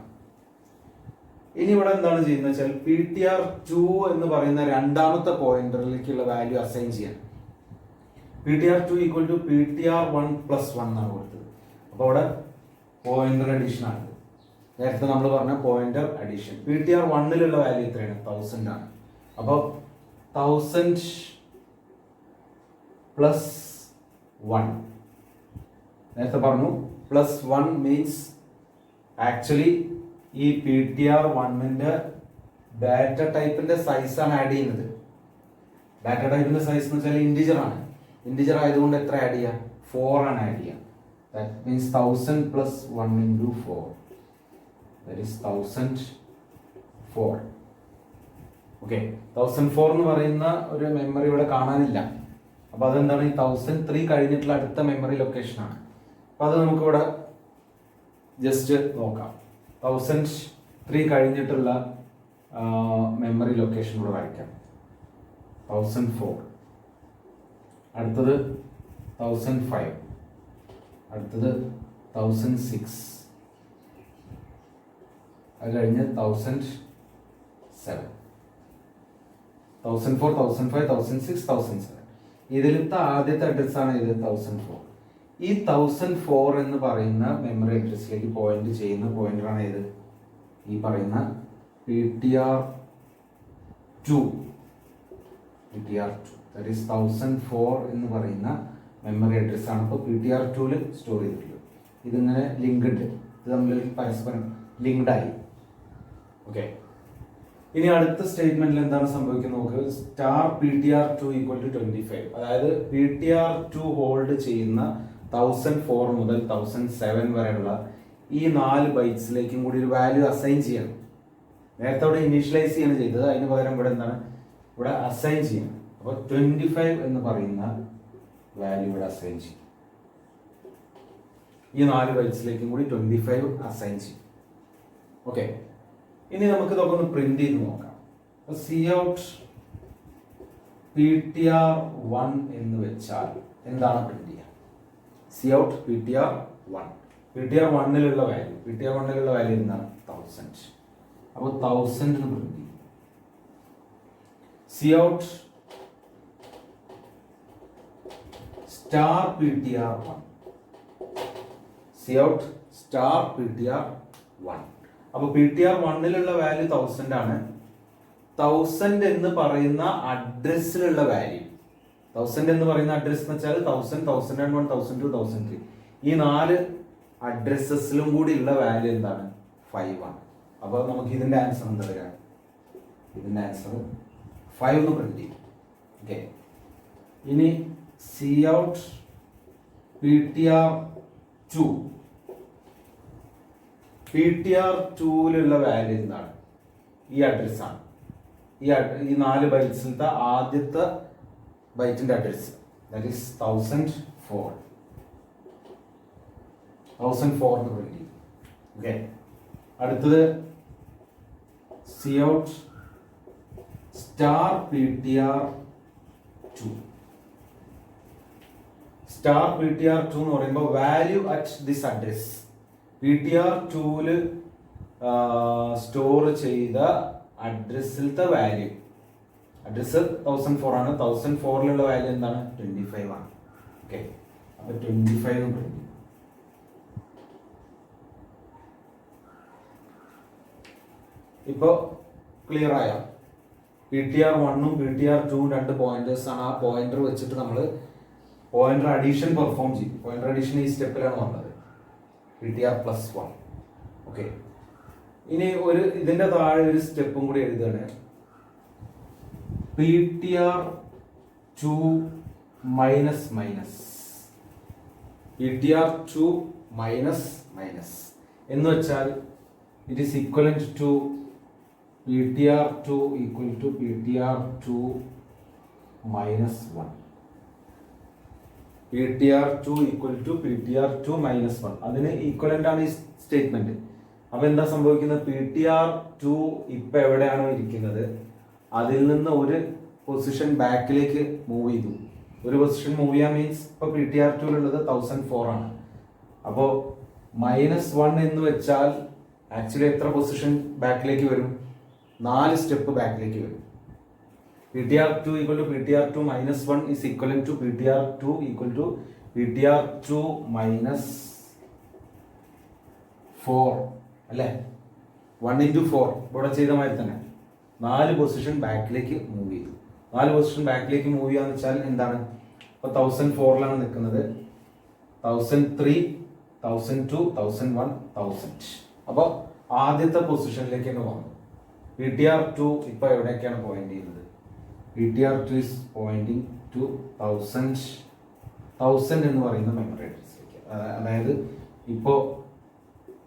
ഇനി ഇവിടെ എന്താണ് ചെയ്യുന്നത് വെച്ചാൽ PTR2 എന്ന് പറയുന്ന രണ്ടാമത്തെ പോയിന്ററിലേക്കുള്ള വാല്യൂ അസൈൻ ചെയ്യാൻ. PTR2 equal to PTR1 plus 1 എന്നാണ് കൊടുത്തത്. അപ്പോൾ അവിടെ പോയിന്റർ അഡീഷൻ ആണ്. നേരത്തെ നമ്മൾ പറഞ്ഞ പോയിന്റർ അഡീഷൻ. PTR1ലുള്ള വാല്യൂ എത്രയാണ്? 1000 ആണ്. അപ്പോൾ 1000 പ്ലസ് 1 നേരത്തെ പറഞ്ഞു. പ്ലസ് 1 മീൻസ് ആക്ച്വലി ഈ PTR1ന്റെ ഡാറ്റ ടൈപ്പിന്റെ സൈസ് ആണ് ആഡ് ചെയ്യുന്നത്. ഡാറ്റ ടൈപ്പിന്റെ സൈസ് എന്ന് വെച്ചാൽ ഇൻറ്റിജർ ആണ്. ഇൻറ്റിജർ ആയതുകൊണ്ട് എത്ര ആഡ് ചെയ്യാം? 4 ആണ് ആഡ് ചെയ്യുക. That means 1000 plus 1 into 4 that is 1004. Okay, 1004 എന്ന് പറയുന്ന ഒരു മെമ്മറി ഇവിടെ കാണാനില്ല. അപ്പോൾ അതെന്താണ്? ഈ 1003 കഴിഞ്ഞിട്ടുള്ള അടുത്ത മെമ്മറി ലൊക്കേഷനാണ്. അപ്പോൾ അത് നമുക്കിവിടെ ജസ്റ്റ് നോക്കാം. 1003 കഴിഞ്ഞിട്ടുള്ള മെമ്മറി ലൊക്കേഷൻ കൂടെ വരയ്ക്കാം. 1004, അടുത്തത് 1005, അടുത്തത് 1006, അത് കഴിഞ്ഞ് 1007, 1004, 1005, 1006, 1007. ഇതിലത്തെ ആദ്യത്തെ അഡ്രസ്സാണ് ഇത് 1004. ഈ 1004 എന്ന് പറയുന്ന മെമ്മറി അഡ്രസ്സിലേക്ക് പോയിന്റ് ചെയ്യുന്ന പോയിന്ററാണ് ഇത് ഈ പറയുന്ന PTR2. ദാറ്റ് ഈസ് 1004 എന്ന് പറയുന്ന മെമ്മറി അഡ്രസ്സാണ് ഇപ്പോൾ PTR2ൽ സ്റ്റോർ ചെയ്തിട്ടുള്ളത്. ഇതിങ്ങനെ ലിങ്ക് ഉണ്ട്. ഇത് തമ്മിൽ പരസ്പരം ലിങ്ക്ഡായി. ഓക്കെ, ഇനി അടുത്ത സ്റ്റേറ്റ്മെന്റിൽ എന്താണ് സംഭവിക്കുന്നത് നോക്ക്. Star PTR2 equal to 25. അതായത് PTR2 ഹോൾഡ് ചെയ്യുന്ന 1004 മുതൽ 1007 വരെയുള്ള ഈ 4 ബൈറ്റ്സിലേക്കും കൂടി ഒരു വാല്യൂ അസൈൻ ചെയ്യണം. നേരത്തെ അവിടെ ഇനീഷ്യലൈസ് ചെയ്യാണ് ചെയ്തത്. അതിന് പകരം ഇവിടെ എന്താണ്? ഇവിടെ അസൈൻ ചെയ്യണം. അപ്പോൾ 25 എന്ന് പറയുന്ന വാല്യൂ ഇവിടെ അസൈൻ ചെയ്യും. ഈ 4 ബൈറ്റ്സിലേക്കും കൂടി 25 അസൈൻ ചെയ്യും. ഓക്കെ, ഇനി നമുക്ക് ഇതൊക്കെ ഒന്ന് പ്രിന്റ് ചെയ്ത് നോക്കാം. Cout PTR1 എന്ന് വെച്ചാൽ എന്താണ് പ്രിന്റ് ചെയ്യുക? Cout PTR1. PTR1ലുള്ള വാല്യൂ എന്താണ്? 1000. അപ്പോൾ 1000 എന്ന് പ്രിന്റ് ചെയ്യും. Cout star PTR1. Cout star PTR1. അപ്പോൾ PTR1ലുള്ള വാല്യൂ 1000 ആണ്. 1000 എന്ന് പറയുന്ന അഡ്രസ്സിലുള്ള വാല്യൂ, 1000 എന്ന് പറയുന്ന അഡ്രസ് എന്ന് വെച്ചാൽ 1000, 1001, 1002, 1003 ഈ 4 അഡ്രസ്സസിലും കൂടി ഉള്ള വാല്യൂ എന്താണ്? 5 ആണ്. അപ്പോൾ നമുക്ക് ഇതിന്റെ ആൻസർ എന്താ വരിക? ഇതിന്റെ ആൻസർ 5 എന്ന് പ്രിന്റ് ചെയ്യും. ഓക്കെ, ഇനി Cout PTR2. PTR2ലുള്ള വാല്യൂ എന്താണ്? ഈ അഡ്രസ്സാണ്. ഈ 4 ബൈറ്റ്സിലത്തെ ആദ്യത്തെ ബൈറ്റിന്റെ അഡ്രസ് ദാറ്റ് ഈസ് 1004. 1004 എന്ന് പ്രിന്റ് ചെയ്യും. ഓക്കെ, അടുത്തത് Cout star PTR2. Star PTR2 എന്ന് പറയുമ്പോൾ വാല്യൂ അറ്റ് ദിസ് അഡ്രസ്. PTR2ൽ സ്റ്റോർ ചെയ്ത അഡ്രസ്സിലത്തെ വാല്യൂ, അഡ്രസ് 1004 ആണ്. 1004ലുള്ള വാല്യൂ എന്താണ്? 25 ആണ്. ഓക്കെ, അപ്പോൾ 25 എന്ന് പ്രിന്റ് ചെയ്യും. ഇപ്പോൾ ക്ലിയർ ആയോ? PTR1ഉം PTR2ഉം 2 പോയിന്റേഴ്സ് ആണ്. ആ പോയിന്റർ വെച്ചിട്ട് നമ്മൾ പോയിന്റർ അഡീഷൻ പെർഫോം ചെയ്യും. പോയിന്റർ അഡീഷൻ ഈ സ്റ്റെപ്പിലാണ് വന്നത്, PTR+1. ഓക്കെ, ഇനി ഇതിന്റെ താഴെ ഒരു സ്റ്റെപ്പും കൂടി എഴുതുകയാണ്. PTR2 minus minus, PTR2 minus minus എന്ന് വെച്ചാൽ it is equivalent to PTR2 equal to PTR2 minus 1. PTR2 equal to PTR2 minus 1. അതിന് ഈക്വലന്റ് ആണ് ഈ സ്റ്റേറ്റ്മെന്റ്. അപ്പൊ എന്താ സംഭവിക്കുന്നത്? PTR2 ഇപ്പൊ എവിടെയാണോ ഇരിക്കുന്നത് അതിൽ നിന്ന് ഒരു പൊസിഷൻ ബാക്കിലേക്ക് മൂവ് ചെയ്തു. ഒരു പൊസിഷൻ മൂവ് ചെയ്യാൻ മീൻസ് ഇപ്പൊ PTR2 ഉള്ളത് 1004 ആണ്. അപ്പോൾ -1 എന്ന് വെച്ചാൽ ആക്ച്വലി എത്ര പൊസിഷൻ ബാക്കിലേക്ക് വരും? 4 സ്റ്റെപ്പ് ബാക്കിലേക്ക് വരും. PTR2 equal to PTR2 minus 1 is equivalent to PTR2 equal to PTR2 minus 4 അല്ലേ? 1 into 4 ഇവിടെ ചെയ്ത മാതിരി തന്നെ 4 പൊസിഷൻ ബാക്കിലേക്ക് മൂവ് ചെയ്തു. 4 പൊസിഷൻ ബാക്കിലേക്ക് മൂവ് ചെയ്യാന്ന് വെച്ചാൽ എന്താണ്? ഇപ്പൊ 1004ലാണ് നിൽക്കുന്നത്. 1003, 1002, 1001, 1000. അപ്പോൾ ആദ്യത്തെ പൊസിഷനിലേക്ക് തന്നെ വന്നു. PTR2 ഇപ്പൊ എവിടേക്കാണ് പോയിന്റ് ചെയ്യുന്നത്? PTR2 is pointing to 1000 എന്ന് പറയുന്ന മെമ്മറി അഡ്രസ്സിലേക്ക്. അതായത് ഇപ്പോൾ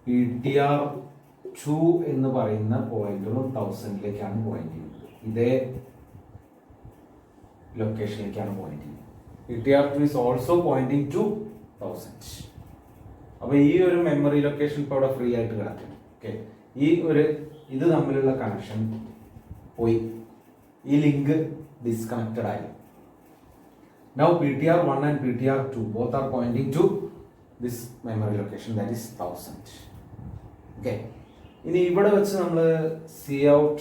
PTR2 എന്ന് പറയുന്ന പോയിന്റും 1000ലേക്കാണ് പോയിന്റ് ചെയ്യുന്നത്. ഇതേ ലൊക്കേഷനിലേക്കാണ് പോയിന്റ് ചെയ്യുന്നത്. PTR2 is also pointing to 1000. അപ്പോൾ ഈ ഒരു മെമ്മറി ലൊക്കേഷൻ ഇപ്പോൾ ഇവിടെ ഫ്രീ ആയിട്ട് കിടക്കുന്നു. ഓക്കെ, ഇത് തമ്മിലുള്ള കണക്ഷൻ പോയി. ഈ ലിങ്ക് ഡിസ്കണക്റ്റഡ് ആയി. Now PTR1 and PTR2 both are pointing to this memory location, that is 1000. Okay. ഇനി ഇവിടെ വെച്ച് നമ്മൾ Cout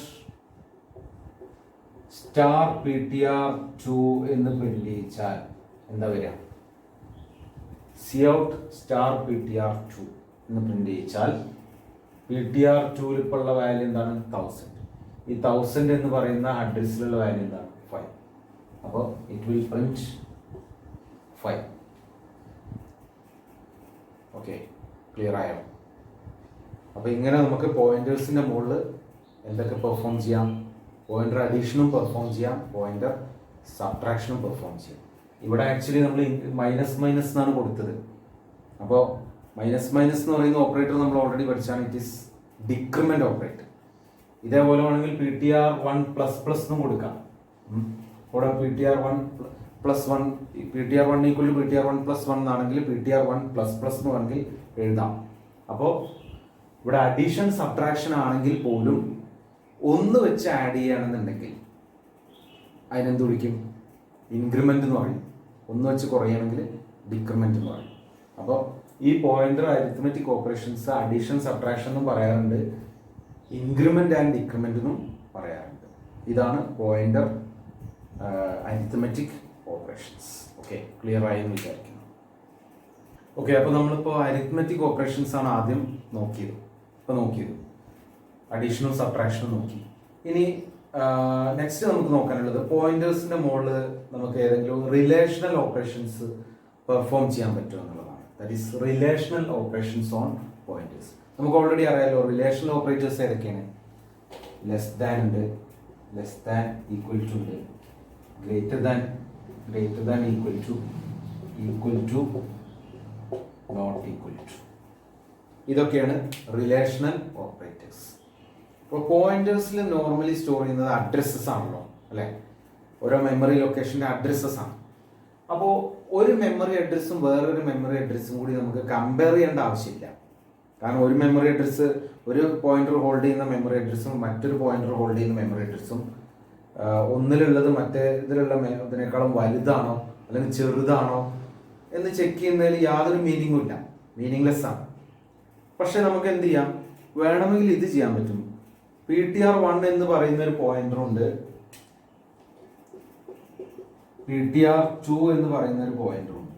star PTR2 എന്ന് പ്രിന്റ് ചെയ്യിച്ചാൽ എന്താ വരിക? Cout star PTR2 എന്ന് പ്രിന്റ് ചെയ്യിച്ചാൽ PTR2 ഇപ്പോൾ ഉള്ള വാല്യൂ എന്താണ്? 1000. ഈ 1000 എന്ന് പറയുന്ന അഡ്രസ്സിലുള്ള വാല്യൂ എന്താണ്? 5. അപ്പോൾ it will print 5. Okay, clear ആയോ? അപ്പോൾ ഇങ്ങനെ നമുക്ക് പോയിന്റേഴ്സിന്റെ മുകളിൽ എന്തൊക്കെ പെർഫോം ചെയ്യാം? പോയിന്റർ അഡീഷനും പെർഫോം ചെയ്യാം, പോയിന്റർ സബ്ട്രാക്ഷനും പെർഫോം ചെയ്യാം. ഇവിടെ ആക്ച്വലി നമ്മൾ മൈനസ് എന്നാണ് കൊടുത്തത്. അപ്പോൾ മൈനസ് എന്ന് പറയുന്ന ഓപ്പറേറ്റർ നമ്മൾ ഓൾറെഡി പഠിച്ചാണ്. It is decrement operator. ഇതേപോലെ വേണമെങ്കിൽ PTR1 പ്ലസ് എന്നും കൊടുക്കാം. ഇവിടെ PTR1 plus 1 PTR1 equal to PTR1 plus 1 എന്നാണെങ്കിൽ PTR1 പ്ലസ് എന്ന് വേണമെങ്കിൽ എഴുതാം. അപ്പോൾ ഇവിടെ അഡീഷൻ സബ്ട്രാക്ഷൻ ആണെങ്കിൽ പോലും ഒന്ന് വെച്ച് ആഡ് ചെയ്യുകയാണെന്നുണ്ടെങ്കിൽ അതിനെന്ത് വിളിക്കും? ഇൻക്രിമെന്റ് എന്ന് പറയും. ഒന്ന് വെച്ച് കുറയുകയാണെങ്കിൽ ഡിക്രിമെന്റ് എന്ന് പറയും. അപ്പോൾ ഈ pointer arithmetic operations addition subtraction എന്നും പറയാറുണ്ട്, ഇൻക്രിമെന്റ് ആൻഡ് ഡിക്രിമെന്റ് എന്നും പറയാറുണ്ട്. ഇതാണ് pointer arithmetic operations. Okay, clear ആയി എന്ന് വിചാരിക്കുന്നു. ഓക്കെ, അപ്പോൾ നമ്മളിപ്പോൾ അരിത്മെറ്റിക് ഓപ്പറേഷൻസ് ആണ് ആദ്യം നോക്കിയത്. അഡീഷനും സബ്ട്രാക്ഷനും നോക്കി. ഇനി നെക്സ്റ്റ് നമുക്ക് നോക്കാനുള്ളത് പോയിന്റേഴ്സിന്റെ മുകളിൽ നമുക്ക് ഏതെങ്കിലും റിലേഷണൽ ഓപ്പറേഷൻസ് പെർഫോം ചെയ്യാൻ പറ്റുമോ എന്നുള്ളതാണ്. That is relational operations on pointers. നമുക്ക് ഓൾറെഡി അറിയാലോ റിലേഷണൽ ഓപ്പറേറ്റേഴ്സ് ഏതൊക്കെയാണ്? ലെസ് ദാൻ ഉണ്ട്, ലെസ് ദാൻ ഈക്വൽ ടു ഉണ്ട്, greater than equal to not equal to. ഇതൊക്കെയാണ് റിലേഷണൽ ഓപ്പറേറ്റേഴ്സ്. ഇപ്പോൾ പോയിന്റേഴ്സിൽ നോർമലി സ്റ്റോർ ചെയ്യുന്നത് അഡ്രസ്സസ് ആണല്ലോ, അല്ലേ? ഓരോ മെമ്മറി ലൊക്കേഷൻ്റെ അഡ്രസ്സസ് ആണ്. അപ്പോൾ ഒരു മെമ്മറി അഡ്രസ്സും വേറൊരു മെമ്മറി അഡ്രസ്സും കൂടി നമുക്ക് കമ്പയർ ചെയ്യേണ്ട ആവശ്യമില്ല. കാരണം ഒരു മെമ്മറി അഡ്രസ്സ്, ഒരു പോയിന്റർ ഹോൾഡ് ചെയ്യുന്ന മെമ്മറി അഡ്രസ്സും മറ്റൊരു പോയിന്റർ ഹോൾഡ് ചെയ്യുന്ന മെമ്മറി അഡ്രസ്സും ഒന്നിലുള്ളത് ഇതിനേക്കാളും വലുതാണോ അല്ലെങ്കിൽ ചെറുതാണോ എന്ന് ചെക്ക് ചെയ്യുന്നതിൽ യാതൊരു മീനിങ്ങും ഇല്ല, മീനിങ്ലെസ് ആണ്. പക്ഷെ നമുക്ക് എന്ത് ചെയ്യാം? വേണമെങ്കിൽ ഇത് ചെയ്യാൻ പറ്റും. PTR1 എന്ന് പറയുന്ന ഒരു പോയിന്റർ ഉണ്ട്, PTR2 എന്ന് പറയുന്ന ഒരു പോയിന്റർ ഉണ്ട്.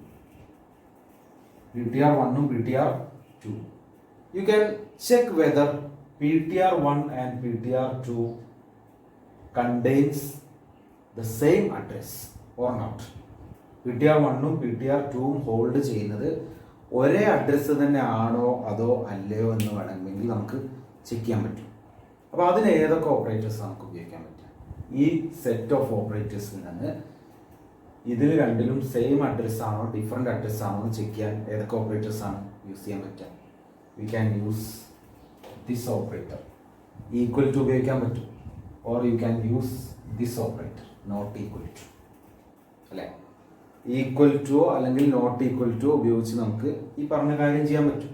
PTR1 ഉം PTR2. You can check whether PTR1 and PTR2 contains the same address or not. PTR1 ഉം PTR2 ഉം ഹോൾഡ് ചെയ്യുന്നത് ഒരേ അഡ്രസ്സ് തന്നെ ആണോ അതോ അല്ലയോ എന്ന് വേണമെങ്കിൽ നമുക്ക് ചെക്ക് ചെയ്യാൻ പറ്റും. അപ്പോൾ അതിന് ഏതൊക്കെ ഓപ്പറേറ്റേഴ്സ് നമുക്ക് ഉപയോഗിക്കാൻ പറ്റും? ഈ സെറ്റ് ഓഫ് ഓപ്പറേറ്റേഴ്സിൽ നിന്ന് ഇതിൽ രണ്ടിലും സെയിം അഡ്രസ് ആണോ ഡിഫറെൻറ്റ് അഡ്രസ് ആണോ എന്ന് ചെക്ക് ചെയ്യാൻ ഏതൊക്കെ ഓപ്പറേറ്റേഴ്സ് ആണ് യൂസ് ചെയ്യാൻ പറ്റുക? We can use this operator, equal to ഉപയോഗിക്കാൻ പറ്റും. Or you can use this operator, not equal to, അല്ലേ? ഈക്വൽ ടു അല്ലെങ്കിൽ നോട്ട് ഈക്വൽ ടു ഉപയോഗിച്ച് നമുക്ക് ഈ പറഞ്ഞ കാര്യം ചെയ്യാൻ പറ്റും.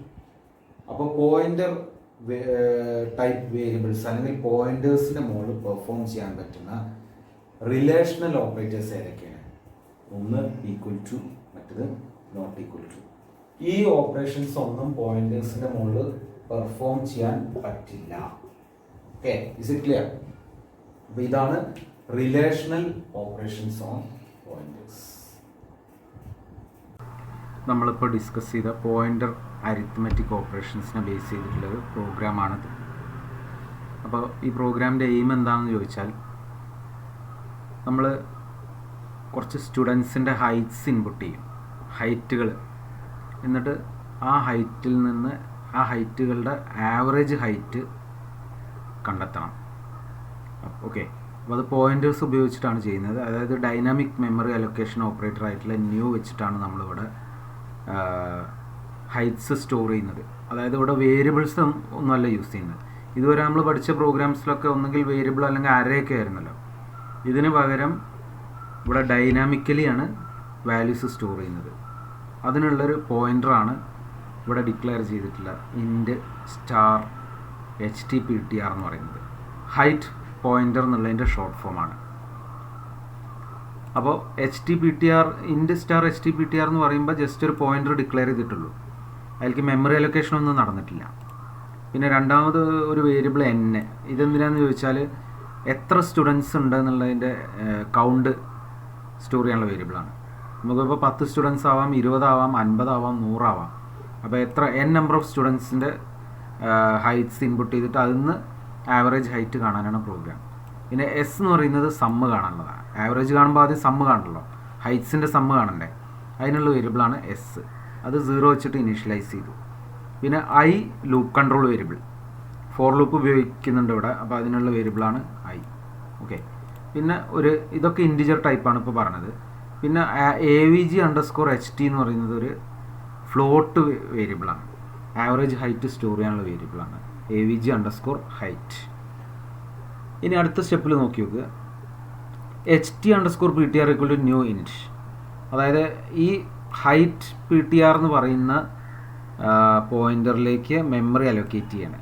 അപ്പോൾ പോയിന്റർ ടൈപ്പ് വേരിയബിൾസ് അല്ലെങ്കിൽ പോയിന്റേഴ്സിന്റെ മുകളിൽ പെർഫോം ചെയ്യാൻ പറ്റുന്ന റിലേഷണൽ ഓപ്പറേറ്റേഴ്സ് ഏതൊക്കെയാണ്? ഒന്ന് ഈക്വൽ ടു, മറ്റത് നോട്ട് ഈക്വൽ ടു. ഈ ഓപ്പറേഷൻസ് ഒന്നും പോയിന്റേഴ്സിന്റെ മുകളിൽ പെർഫോം ചെയ്യാൻ പറ്റില്ല. Okay, is it clear? അപ്പോൾ ഇതാണ് റിലേഷണൽ ഓപ്പറേഷൻസ് ഓൺ പോയിന്റേഴ്സ്. നമ്മളിപ്പോൾ ഡിസ്കസ് ചെയ്ത പോയിന്റർ അരിത്മെറ്റിക് ഓപ്പറേഷൻസിനെ ബേസ് ചെയ്തിട്ടുള്ളൊരു പ്രോഗ്രാമാണിത്. അപ്പോൾ ഈ പ്രോഗ്രാമിൻ്റെ എയിം എന്താണെന്ന് ചോദിച്ചാൽ, നമ്മൾ കുറച്ച് സ്റ്റുഡൻസിൻ്റെ ഹൈറ്റ്സ് ഇൻപുട്ട് ചെയ്യും, ഹൈറ്റുകൾ. എന്നിട്ട് ആ ഹൈറ്റിൽ നിന്ന് ആ ഹൈറ്റുകളുടെ ആവറേജ് ഹൈറ്റ് കണ്ടെത്തണം. ഓക്കെ, അപ്പോൾ അത് പോയിന്റേഴ്സ് ഉപയോഗിച്ചിട്ടാണ് ചെയ്യുന്നത്. അതായത് ഡൈനാമിക് മെമ്മറി അലൊക്കേഷൻ ഓപ്പറേറ്റർ ആയിട്ടുള്ള ന്യൂ വെച്ചിട്ടാണ് നമ്മളിവിടെ ഹൈറ്റ്സ് സ്റ്റോർ ചെയ്യുന്നത്. അതായത് ഇവിടെ വേരിയബിൾസ് ഒന്നുമല്ല യൂസ് ചെയ്യുന്നത്. ഇതുവരെ നമ്മൾ പഠിച്ച പ്രോഗ്രാംസിലൊക്കെ ഒന്നുകിൽ വേരിയബിൾ അല്ലെങ്കിൽ അറേയൊക്കെ ആയിരുന്നല്ലോ. ഇതിന് പകരം ഇവിടെ ഡൈനാമിക്കലിയാണ് വാല്യൂസ് സ്റ്റോർ ചെയ്യുന്നത്. അതിനുള്ളൊരു പോയിൻ്ററാണ് ഇവിടെ ഡിക്ലെയർ ചെയ്തിട്ടുള്ള ഇൻറ്റ് സ്റ്റാർ HTPTR എന്ന് പറയുന്നത്. ഹൈറ്റ് പോയിൻ്റർ എന്നുള്ളതിൻ്റെ ഷോർട്ട് ഫോമാണ്. അപ്പോൾ HTPTR ഇൻറ്റ് സ്റ്റാർ HTPTR എന്ന് പറയുമ്പോൾ ജസ്റ്റ് ഒരു പോയിൻ്റർ ഡിക്ലെയർ ചെയ്തിട്ടുള്ളൂ. അതിലേക്ക് മെമ്മറി അലൊക്കേഷൻ ഒന്നും നടന്നിട്ടില്ല. പിന്നെ രണ്ടാമത് ഒരു വേരിയബിൾ n. ഇതെന്തിനാന്ന് ചോദിച്ചാൽ എത്ര സ്റ്റുഡൻസ് ഉണ്ട് എന്നുള്ളതിൻ്റെ കൗണ്ട് സ്റ്റോർ ചെയ്യാനുള്ള വേരിയബിളാണ്. നമുക്കിപ്പോൾ 10 സ്റ്റുഡൻസ് ആവാം, 20 ആവാം, 50 ആവാം, 100 ആവാം. അപ്പോൾ എത്ര n നമ്പർ ഓഫ് സ്റ്റുഡൻസിൻ്റെ ഹൈറ്റ്സ് ഇൻപുട്ട് ചെയ്തിട്ട് അതിൽ നിന്ന് ആവറേജ് ഹൈറ്റ് കാണാനാണ് പ്രോഗ്രാം. പിന്നെ എസ് എന്ന് പറയുന്നത് സമ്മ് കാണാനുള്ളതാണ്. ആവറേജ് കാണുമ്പോൾ ആദ്യം സമ്മ് കാണണമല്ലോ, ഹൈറ്റ്സിൻ്റെ സമ്മ് കാണണ്ടേ, അതിനുള്ള വേരിയബിളാണ് എസ്. അത് 0 വെച്ചിട്ട് ഇനീഷ്യലൈസ് ചെയ്തു. പിന്നെ I loop control variable, for loop ഉപയോഗിക്കുന്നുണ്ട് ഇവിടെ, അപ്പോൾ അതിനുള്ള വേരിയബിളാണ് ഐ. ഓക്കെ, പിന്നെ ഇതൊക്കെ ഇൻറ്റിജർ ടൈപ്പാണ് ഇപ്പോൾ പറഞ്ഞത്. പിന്നെ AVG_HT എന്ന് പറയുന്നത് ഒരു ഫ്ലോട്ട് വേരിയബിളാണ്. ആവറേജ് ഹൈറ്റ് സ്റ്റോർ ചെയ്യാനുള്ള വേരിയബിളാണ് AVG_height. ഇനി അടുത്ത സ്റ്റെപ്പിൽ നോക്കി നോക്കുക, HT_PTR = ന്യൂ ഇൻറ്റ്. അതായത് ഈ ഹൈറ്റ് PTR എന്ന് പറയുന്ന പോയിൻ്ററിലേക്ക് മെമ്മറി അലോക്കേറ്റ് ചെയ്യണം.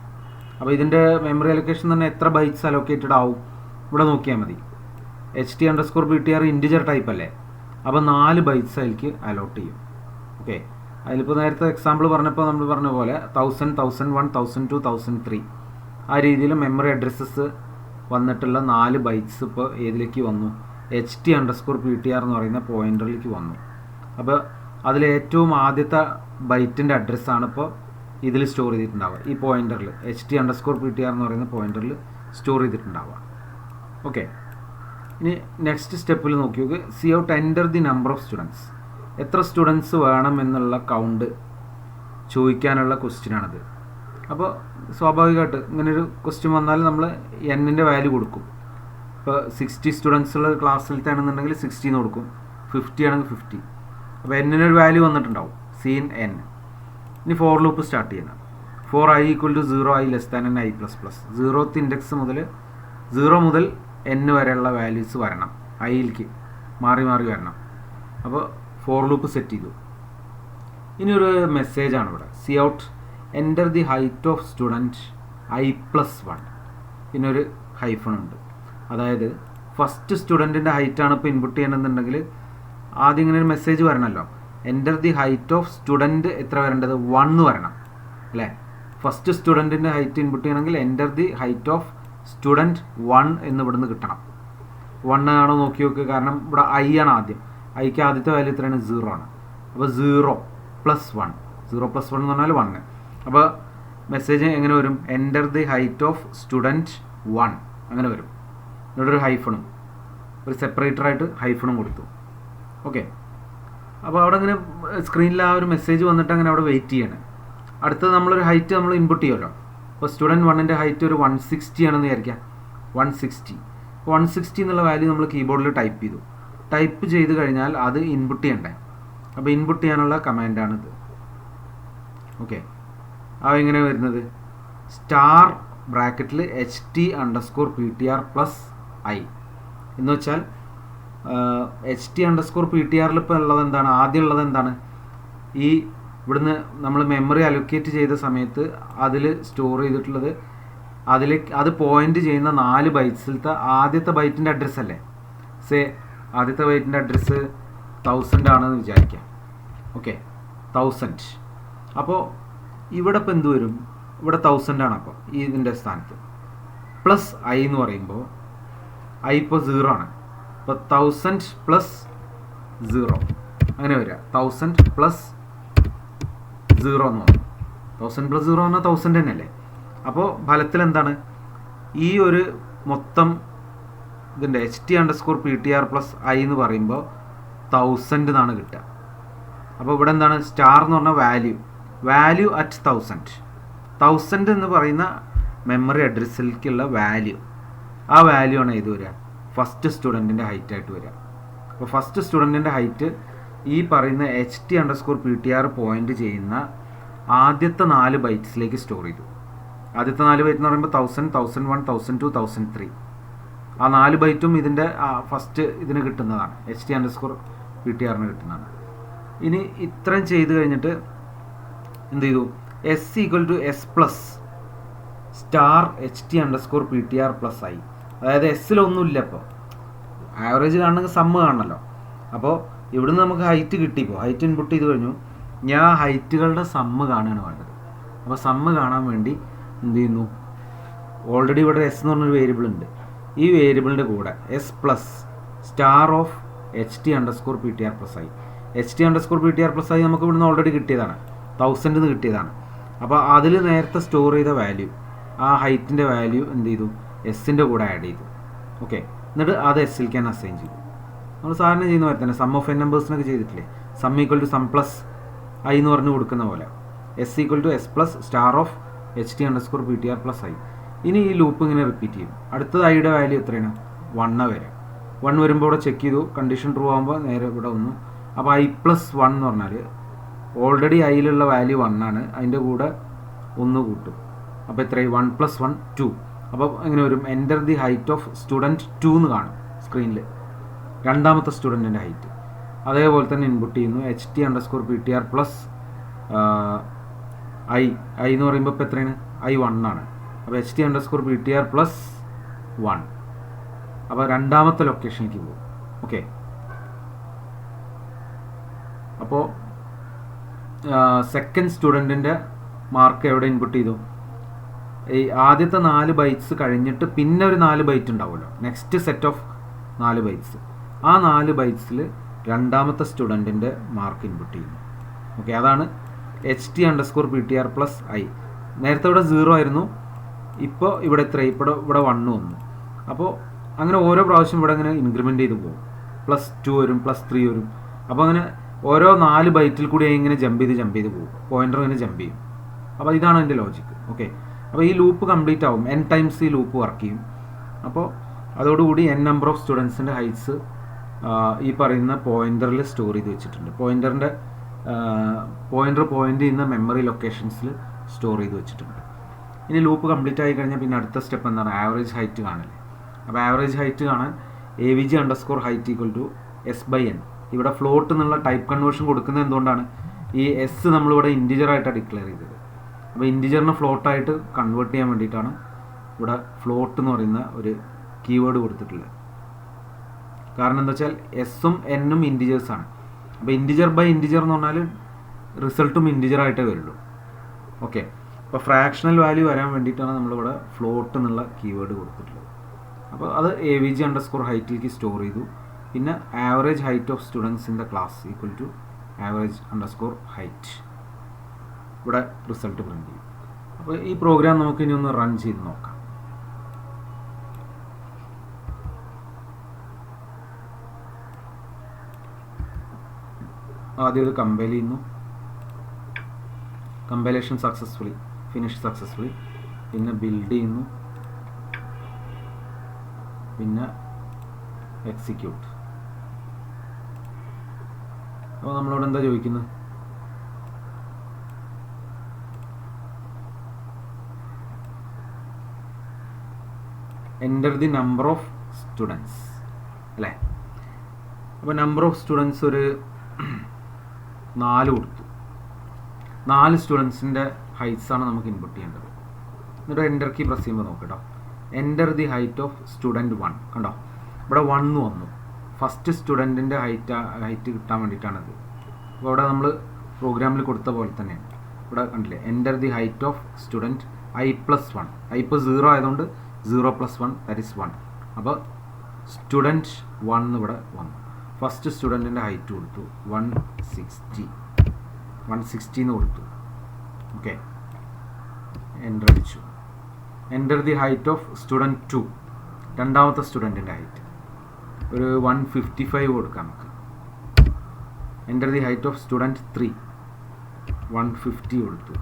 അപ്പോൾ ഇതിൻ്റെ മെമ്മറി അലോക്കേഷൻ തന്നെ എത്ര ബൈറ്റ്സ് അലോക്കേറ്റഡ് ആവും ഇവിടെ നോക്കിയാൽ മതി. HT_PTR ഇൻറ്റിജർ ടൈപ്പ് അല്ലേ, അപ്പോൾ 4 ബൈറ്റ്സ് അതിലേക്ക് അലോട്ട് ചെയ്യും. ഓക്കെ, അതിലിപ്പോൾ നേരത്തെ എക്സാമ്പിൾ പറഞ്ഞപ്പോൾ നമ്മൾ പറഞ്ഞ പോലെ 1000, 1001, 1002, 1003 ആ രീതിയിൽ മെമ്മറി അഡ്രസ്സസ് വന്നിട്ടുള്ള 4 ബൈറ്റ്സ് ഇപ്പോൾ ഏതിലേക്ക് വന്നു? HT_PTR എന്ന് പറയുന്ന പോയിൻ്ററിലേക്ക് വന്നു. അപ്പോൾ അതിൽ ഏറ്റവും ആദ്യത്തെ ബൈറ്റിൻ്റെ അഡ്രസ്സാണ് ഇപ്പോൾ ഇതിൽ സ്റ്റോർ ചെയ്തിട്ടുണ്ടാവുക. ഈ പോയിൻ്ററിൽ HT_PTR എന്ന് പറയുന്ന പോയിൻ്ററിൽ സ്റ്റോർ ചെയ്തിട്ടുണ്ടാവുക. ഓക്കെ, ഇനി നെക്സ്റ്റ് സ്റ്റെപ്പിൽ നോക്കി നോക്ക്, C out enter the number of students. എത്ര സ്റ്റുഡൻസ് വേണം എന്നുള്ള കൗണ്ട് ചോദിക്കാനുള്ള ക്വസ്റ്റ്യനാണിത്. അപ്പോൾ സ്വാഭാവികമായിട്ട് ഇങ്ങനൊരു ക്വസ്റ്റ്യൻ വന്നാൽ നമ്മൾ n-ൻ്റെ വാല്യൂ കൊടുക്കും. ഇപ്പോൾ 60 സ്റ്റുഡൻസ് ഉള്ള ക്ലാസ്സിലത്താണെന്നുണ്ടെങ്കിൽ 60 എന്ന് കൊടുക്കും, 50 ആണെങ്കിൽ 50. അപ്പോൾ n-നൊരു വാല്യൂ വന്നിട്ടുണ്ടാവും, സീൻ n. ഇനി ഫോർ ലൂപ്പ് സ്റ്റാർട്ട് ചെയ്യണം. For i = 0, i less than n, i++. 0th index മുതൽ 0 മുതൽ n വരെയുള്ള വാല്യൂസ് വരണം, ഐയിലേക്ക് മാറി മാറി വരണം. അപ്പോൾ ഫോർ ലൂപ്പ് സെറ്റ് ചെയ്തു. ഇനി ഒരു മെസ്സേജാണ് ഇവിടെ, C out enter the height of student i+1. പിന്നെ ഒരു ഹൈഫൺ ഉണ്ട്. അതായത് ഫസ്റ്റ് സ്റ്റുഡൻറ്റിൻ്റെ ഹൈറ്റാണ് ഇപ്പോൾ ഇൻപുട്ട് ചെയ്യണമെന്നുണ്ടെങ്കിൽ ആദ്യം ഇങ്ങനെ ഒരു മെസ്സേജ് വരണമല്ലോ, enter the height of student എത്ര വരേണ്ടത്? 1 വരണം അല്ലേ. ഫസ്റ്റ് സ്റ്റുഡൻറ്റിൻ്റെ ഹൈറ്റ് ഇൻപുട്ട് ചെയ്യണമെങ്കിൽ enter the height of student 1 എന്ന് ഇവിടുന്ന് കിട്ടണം. 1 ആണോ നോക്കി നോക്കുക, കാരണം ഇവിടെ i ആണ് ആദ്യം. ഐക്ക് ആദ്യത്തെ വാല്യൂ എത്രയാണ്? 0 ആണ്. അപ്പോൾ 0 + 1, 0 + 1 എന്ന് പറഞ്ഞാൽ 1. അപ്പോൾ മെസ്സേജ് എങ്ങനെ വരും? Enter the height of student 1 അങ്ങനെ വരും. ഇവിടെ ഒരു ഹൈഫണും ഒരു സെപ്പറേറ്ററായിട്ട് ഹൈഫണും കൊടുത്തു. ഓക്കെ, അപ്പോൾ അവിടെ ഇങ്ങനെ സ്ക്രീനിൽ ആ ഒരു മെസ്സേജ് വന്നിട്ട് അങ്ങനെ അവിടെ വെയിറ്റ് ചെയ്യണം. അടുത്തത് നമ്മളൊരു ഹൈറ്റ് നമ്മൾ ഇൻപുട്ട് ചെയ്യുമല്ലോ. അപ്പോൾ സ്റ്റുഡൻറ്റ് 1ൻ്റെ ഹൈറ്റ് ഒരു 160 ആണെന്ന് വിചാരിക്കാം. 160 എന്നുള്ള വാല്യൂ നമ്മൾ കീബോർഡിൽ ടൈപ്പ് ചെയ്തു. ടൈപ്പ് ചെയ്ത് കഴിഞ്ഞാൽ അത് ഇൻപുട്ട് ചെയ്യണ്ടേ. അപ്പോൾ ഇൻപുട്ട് ചെയ്യാനുള്ള കമാൻഡാണിത്. ഓക്കെ, അത് എങ്ങനെ വരുന്നത്? സ്റ്റാർ ബ്രാക്കറ്റിൽ HT_PTR + i എന്ന് വെച്ചാൽ HT_PTR ഇപ്പോൾ ഉള്ളത് എന്താണ്, ആദ്യം ഉള്ളത് എന്താണ്, ഈ ഇവിടുന്ന് നമ്മൾ മെമ്മറി അലൊക്കേറ്റ് ചെയ്ത സമയത്ത് അതിൽ സ്റ്റോർ ചെയ്തിട്ടുള്ളത് അത് പോയിന്റ് ചെയ്യുന്ന 4 ബൈറ്റ്സിലത്തെ ആദ്യത്തെ ബൈറ്റിൻ്റെ അഡ്രസ്സ് അല്ലേ. ആദ്യത്തെ ബൈറ്റിൻ്റെ അഡ്രസ്സ് 1000 ആണെന്ന് വിചാരിക്കാം. ഓക്കെ, 1000. അപ്പോൾ ഇവിടെ ഇപ്പോൾ എന്ത് വരും, ഇവിടെ 1000 ആണ്. അപ്പോൾ ഇതിൻ്റെ സ്ഥാനത്ത് പ്ലസ് ഐ എന്ന് പറയുമ്പോൾ ഐ ഇപ്പോൾ 0 ആണ്. അപ്പോൾ 1000 പ്ലസ് 0 അങ്ങനെ വരിക. 1000 പ്ലസ് 0 എന്ന് പറഞ്ഞു. 1000 പ്ലസ് 0 പറഞ്ഞാൽ 1000 തന്നെയല്ലേ. അപ്പോൾ ഫലത്തിൽ എന്താണ്, ഈ ഒരു മൊത്തം ഇതിൻ്റെ HT_PTR പ്ലസ് ഐ എന്ന് പറയുമ്പോൾ 1000 എന്നാണ് കിട്ടുക. അപ്പോൾ ഇവിടെ എന്താണ്, സ്റ്റാർ എന്ന് പറഞ്ഞാൽ വാല്യൂ അറ്റ് 1000 എന്ന് പറയുന്ന മെമ്മറി അഡ്രസ്സിലേക്കുള്ള വാല്യൂ, ആ വാല്യൂ ആണ് ഇത് വരിക, ഫസ്റ്റ് സ്റ്റുഡൻറ്റിൻ്റെ ഹൈറ്റ് ആയിട്ട് വരിക. അപ്പോൾ ഫസ്റ്റ് സ്റ്റുഡൻറ്റിൻ്റെ ഹൈറ്റ് ഈ പറയുന്ന HT_PTR പോയിന്റ് ചെയ്യുന്ന ആദ്യത്തെ 4 ബൈറ്റ്സിലേക്ക് സ്റ്റോർ ചെയ്തു. ആദ്യത്തെ 4 ബൈറ്റ് എന്ന് പറയുമ്പോൾ 1000, 1001, 1002, 1003. ആ 4 ബൈറ്റും ഇതിൻ്റെ ഫസ്റ്റ് ഇതിന് കിട്ടുന്നതാണ്, HT_PTRന് കിട്ടുന്നതാണ്. ഇനി ഇത്രയും ചെയ്ത് കഴിഞ്ഞിട്ട് എന്ത് ചെയ്തു, S=S+ star HT_PTR plus I. അതായത് എസ്സിലൊന്നുമില്ല. ഇപ്പോൾ ആവറേജ് കാണണമെങ്കിൽ സമ്മ് കാണണമല്ലോ. അപ്പോൾ ഇവിടുന്ന് നമുക്ക് ഹൈറ്റ് കിട്ടിയപ്പോൾ ഹൈറ്റ് ഇൻപുട്ട് ചെയ്ത് കഴിഞ്ഞു. ഞാൻ ഹൈറ്റുകളുടെ സമ്മ് കാണുകയാണ് വേണ്ടത്. അപ്പോൾ സമ്മ് കാണാൻ വേണ്ടി എന്ത് ചെയ്യുന്നു, ഓൾറെഡി ഇവിടെ എസ് എന്ന് പറഞ്ഞൊരു വേരിയബിൾ ഉണ്ട്. ഈ വേരിയബിളിൻ്റെ കൂടെ S+ star of HT_PTR plus I. HT_PTR plus I നമുക്ക് ഇവിടുന്ന് ഓൾറെഡി കിട്ടിയതാണ്, 1000 നിന്ന് കിട്ടിയതാണ്. അപ്പോൾ അതിൽ നേരത്തെ സ്റ്റോർ ചെയ്ത വാല്യൂ, ആ ഹൈറ്റിൻ്റെ വാല്യൂ എന്ത് ചെയ്തു, എസിൻ്റെ കൂടെ ആഡ് ചെയ്തു. ഓക്കെ, എന്നിട്ട് അത് എസ്സിലേക്ക് തന്നെ അസൈൻ ചെയ്തു. നമ്മൾ സാധാരണ ചെയ്യുന്ന പോലെ തന്നെ സം ഓഫ് n നമ്പേഴ്സിനൊക്കെ ചെയ്തിട്ടില്ലേ, സം = സം പ്ലസ് ഐ എന്ന് പറഞ്ഞ് കൊടുക്കുന്ന പോലെ S=S+ star of HT_PTR plus I. ഇനി ഈ ലൂപ്പ് ഇങ്ങനെ റിപ്പീറ്റ് ചെയ്യും. അടുത്തത് ഐയുടെ വാല്യൂ എത്രയാണ്, 1 വരെ. 1 വരുമ്പോൾ ഇവിടെ ചെക്ക് ചെയ്തു, കണ്ടീഷൻ ട്രൂ ആകുമ്പോൾ നേരെ ഇവിടെ വന്നു. അപ്പോൾ I+1 എന്ന് പറഞ്ഞാൽ ഓൾറെഡി ഐയിലുള്ള വാല്യൂ 1 ആണ്, അതിൻ്റെ കൂടെ 1 കൂട്ടും. അപ്പോൾ എത്രയായി, 1 + 1 2. അപ്പോൾ എങ്ങനെ വരും, enter the height of student 2 എന്ന് കാണും സ്ക്രീനിൽ, രണ്ടാമത്തെ സ്റ്റുഡൻറ്റിൻ്റെ ഹൈറ്റ്. അതേപോലെ തന്നെ ഇൻപുട്ട് ചെയ്യുന്നു HT_PTR പ്ലസ് ഐ എന്ന് പറയുമ്പോൾ ഇപ്പോൾ എത്രയാണ്, ഐ 1 ആണ്. അപ്പോൾ HT_PTR പ്ലസ് 1. അപ്പോൾ രണ്ടാമത്തെ ലൊക്കേഷനിലേക്ക് പോകും. ഓക്കെ, അപ്പോൾ സെക്കൻഡ് സ്റ്റുഡൻറ്റിൻ്റെ മാർക്ക് എവിടെ ഇൻപുട്ട് ചെയ്തു, ഈ ആദ്യത്തെ 4 ബൈറ്റ്സ് കഴിഞ്ഞിട്ട് പിന്നെ ഒരു 4 ബൈറ്റ് ഉണ്ടാവുമല്ലോ, നെക്സ്റ്റ് സെറ്റ് ഓഫ് 4 ബൈറ്റ്സ്. ആ 4 ബൈറ്റ്സിൽ രണ്ടാമത്തെ സ്റ്റുഡൻറ്റിൻ്റെ മാർക്ക് ഇൻപുട്ട് ചെയ്യുന്നു. ഓക്കെ, അതാണ് HT_PTR പ്ലസ് ഐ. നേരത്തെ ഇവിടെ 0 ആയിരുന്നു, ഇപ്പോൾ ഇവിടെ എത്ര, ഇവിടെ 1 വന്നു. അപ്പോൾ അങ്ങനെ ഓരോ പ്രാവശ്യം ഇവിടെ ഇങ്ങനെ ഇൻക്രിമെൻ്റ് ചെയ്ത് പോകും. +2 വരും, +3 വരും. അപ്പോൾ അങ്ങനെ ഓരോ 4 ബൈറ്റിൽ കൂടി ഇങ്ങനെ ജമ്പ് ചെയ്ത് പോകും, പോയിൻ്റർ ഇങ്ങനെ ജമ്പ് ചെയ്യും. അപ്പോൾ ഇതാണ് അതിൻ്റെ ലോജിക്ക്. ഓക്കെ, അപ്പോൾ ഈ ലൂപ്പ് കംപ്ലീറ്റ് ആവും, n ടൈംസ് ഈ ലൂപ്പ് വർക്ക് ചെയ്യും. അപ്പോൾ അതോടുകൂടി n നമ്പർ ഓഫ് സ്റ്റുഡൻസിൻ്റെ ഹൈറ്റ്സ് ഈ പറയുന്ന പോയിൻ്ററിൽ സ്റ്റോർ ചെയ്ത് വെച്ചിട്ടുണ്ട്. പോയിൻ്റർ പോയിൻ്റ് ചെയ്യുന്ന മെമ്മറി ലൊക്കേഷൻസിൽ സ്റ്റോർ ചെയ്ത് വെച്ചിട്ടുണ്ട്. ഇനി ലൂപ്പ് കംപ്ലീറ്റ് ആയി കഴിഞ്ഞാൽ പിന്നെ അടുത്ത സ്റ്റെപ്പ് എന്താണ്, ആവറേജ് ഹൈറ്റ് കാണല്ലേ. അപ്പോൾ ആവറേജ് ഹൈറ്റ് കാണാൻ AVG_height = S/n. ഇവിടെ ഫ്ലോട്ട് എന്നുള്ള ടൈപ്പ് കൺവേർഷൻ കൊടുക്കുന്നത് എന്തുകൊണ്ടാണ്, ഈ എസ് നമ്മളിവിടെ ഇൻറ്റിജറായിട്ടാണ് ഡിക്ലെയർ ചെയ്തത്. അപ്പോൾ ഇൻറ്റിജറിനെ ഫ്ലോട്ടായിട്ട് കൺവേർട്ട് ചെയ്യാൻ വേണ്ടിയിട്ടാണ് ഇവിടെ ഫ്ലോട്ട് എന്ന് പറയുന്ന ഒരു കീവേഡ് കൊടുത്തിട്ടുള്ളത്. കാരണം എന്താ വെച്ചാൽ എസ്സും എന്നും ഇൻറ്റിജേഴ്സാണ്. അപ്പോൾ ഇൻറ്റിജർ ബൈ ഇൻറ്റിജർ എന്ന് പറഞ്ഞാൽ റിസൾട്ടും ഇൻറ്റിജറായിട്ടേ വരുള്ളൂ. ഓക്കെ, അപ്പോൾ ഫ്രാക്ഷണൽ വാല്യൂ വരാൻ വേണ്ടിയിട്ടാണ് നമ്മളിവിടെ ഫ്ലോട്ട് എന്നുള്ള കീവേഡ് കൊടുത്തിട്ടുള്ളത്. അപ്പോൾ അത് AVG_height സ്റ്റോർ ചെയ്തു. പിന്നെ average height of students in the class =average_height ഇവിടെ റിസൾട്ട് പ്രിൻ്റ് ചെയ്യും. അപ്പോൾ ഈ പ്രോഗ്രാം നമുക്ക് ഇനി ഒന്ന് റൺ ചെയ്ത് നോക്കാം. ആദ്യം ഇത് കമ്പൈൽ ചെയ്യുന്നു, കമ്പൈലേഷൻ സക്സസ്ഫുള്ളി, പിന്നെ ബിൽഡ് ചെയ്യുന്നു, പിന്നെ എക്സിക്യൂട്ട്. അപ്പോൾ നമ്മളോട് എന്താ ചോദിക്കുന്നത്, enter the number of students അല്ലേ. അപ്പോൾ നമ്പർ ഓഫ് സ്റ്റുഡൻസ് ഒരു 4 കൊടുത്തു. 4 സ്റ്റുഡൻസിൻ്റെ ഹൈറ്റ്സാണ് നമുക്ക് ഇൻപുട്ട് ചെയ്യേണ്ടത്. എന്നിട്ട് എൻ്റർ കീ പ്രസ് ചെയ്യുമ്പോൾ നോക്കട്ടോ, enter the height of student 1. കണ്ടോ, ഇവിടെ 1 വന്നു. ഫസ്റ്റ് സ്റ്റുഡൻറ്റിൻ്റെ ഹൈറ്റ് കിട്ടാൻ വേണ്ടിയിട്ടാണിത്. അപ്പോൾ ഇവിടെ നമ്മൾ പ്രോഗ്രാമിൽ കൊടുത്ത പോലെ തന്നെയാണ്. ഇവിടെ കണ്ടില്ലേ, enter the height of student i+1. i ഇപ്പോൾ 0 ആയതുകൊണ്ട് 0+1 ദാറ്റ് ഈസ് 1. അപ്പോൾ സ്റ്റുഡൻറ്റ് 1 ഇവിടെ വന്നു. ഫസ്റ്റ് സ്റ്റുഡൻറ്റിൻ്റെ ഹൈറ്റ് കൊടുത്തു 160 കൊടുത്തു. ഓക്കെ, എൻ്റർ അടിച്ചു. Enter the height of student 2, രണ്ടാമത്തെ സ്റ്റുഡൻറ്റിൻ്റെ ഹൈറ്റ് ഒരു 155 കൊടുക്കാം നമുക്ക്. Enter the height of student 3, 150 കൊടുത്തു.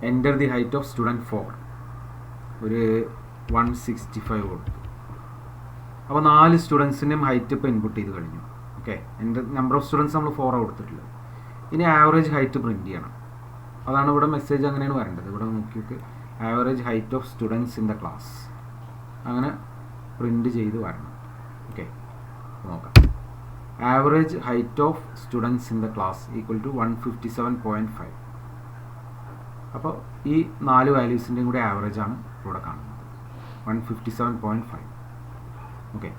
Enter the height of student 4, ഒരു 165 കൊടുത്തു. അപ്പോൾ 4 സ്റ്റുഡൻസിൻ്റെയും ഹൈറ്റ് ഇപ്പോൾ ഇൻപുട്ട് ചെയ്ത് കഴിഞ്ഞു. ഓക്കെ, എൻ്റെ നമ്പർ ഓഫ് സ്റ്റുഡൻസ് നമ്മൾ 4 കൊടുത്തിട്ടുള്ളത്. ഇനി ആവറേജ് ഹൈറ്റ് പ്രിൻറ്റ് ചെയ്യണം. അതാണ് ഇവിടെ മെസ്സേജ് അങ്ങനെയാണ് വരേണ്ടത്. ഇവിടെ നോക്കിയിട്ട് average height of students in the class അങ്ങനെ പ്രിൻറ്റ് ചെയ്ത് വരണം. ഓക്കെ, നോക്കാം. Average height of students in the class equal to 157.5. അപ്പോൾ ഈ 4 വാല്യൂസിൻ്റെയും കൂടി ആവറേജാണ് ഇവിടെ കാണുന്നത്, 157.5. ഓക്കെ,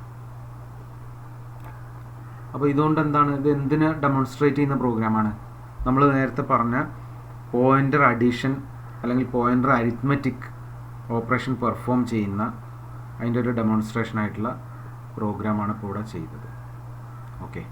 അപ്പോൾ ഇതുകൊണ്ട് എന്താണ്, ഇത് എന്തിന് ഡെമോൺസ്ട്രേറ്റ് ചെയ്യുന്ന പ്രോഗ്രാമാണ്? നമ്മൾ നേരത്തെ പറഞ്ഞ പോയിൻ്റർ അഡീഷൻ അല്ലെങ്കിൽ പോയിൻ്റർ അരിത്മെറ്റിക് ഓപ്പറേഷൻ പെർഫോം ചെയ്യുന്ന അതിൻ്റെ ഒരു ഡെമോൺസ്ട്രേഷൻ ആയിട്ടുള്ള പ്രോഗ്രാമാണ് ഇപ്പോൾ ഇവിടെ ചെയ്തത്. ഓക്കെ.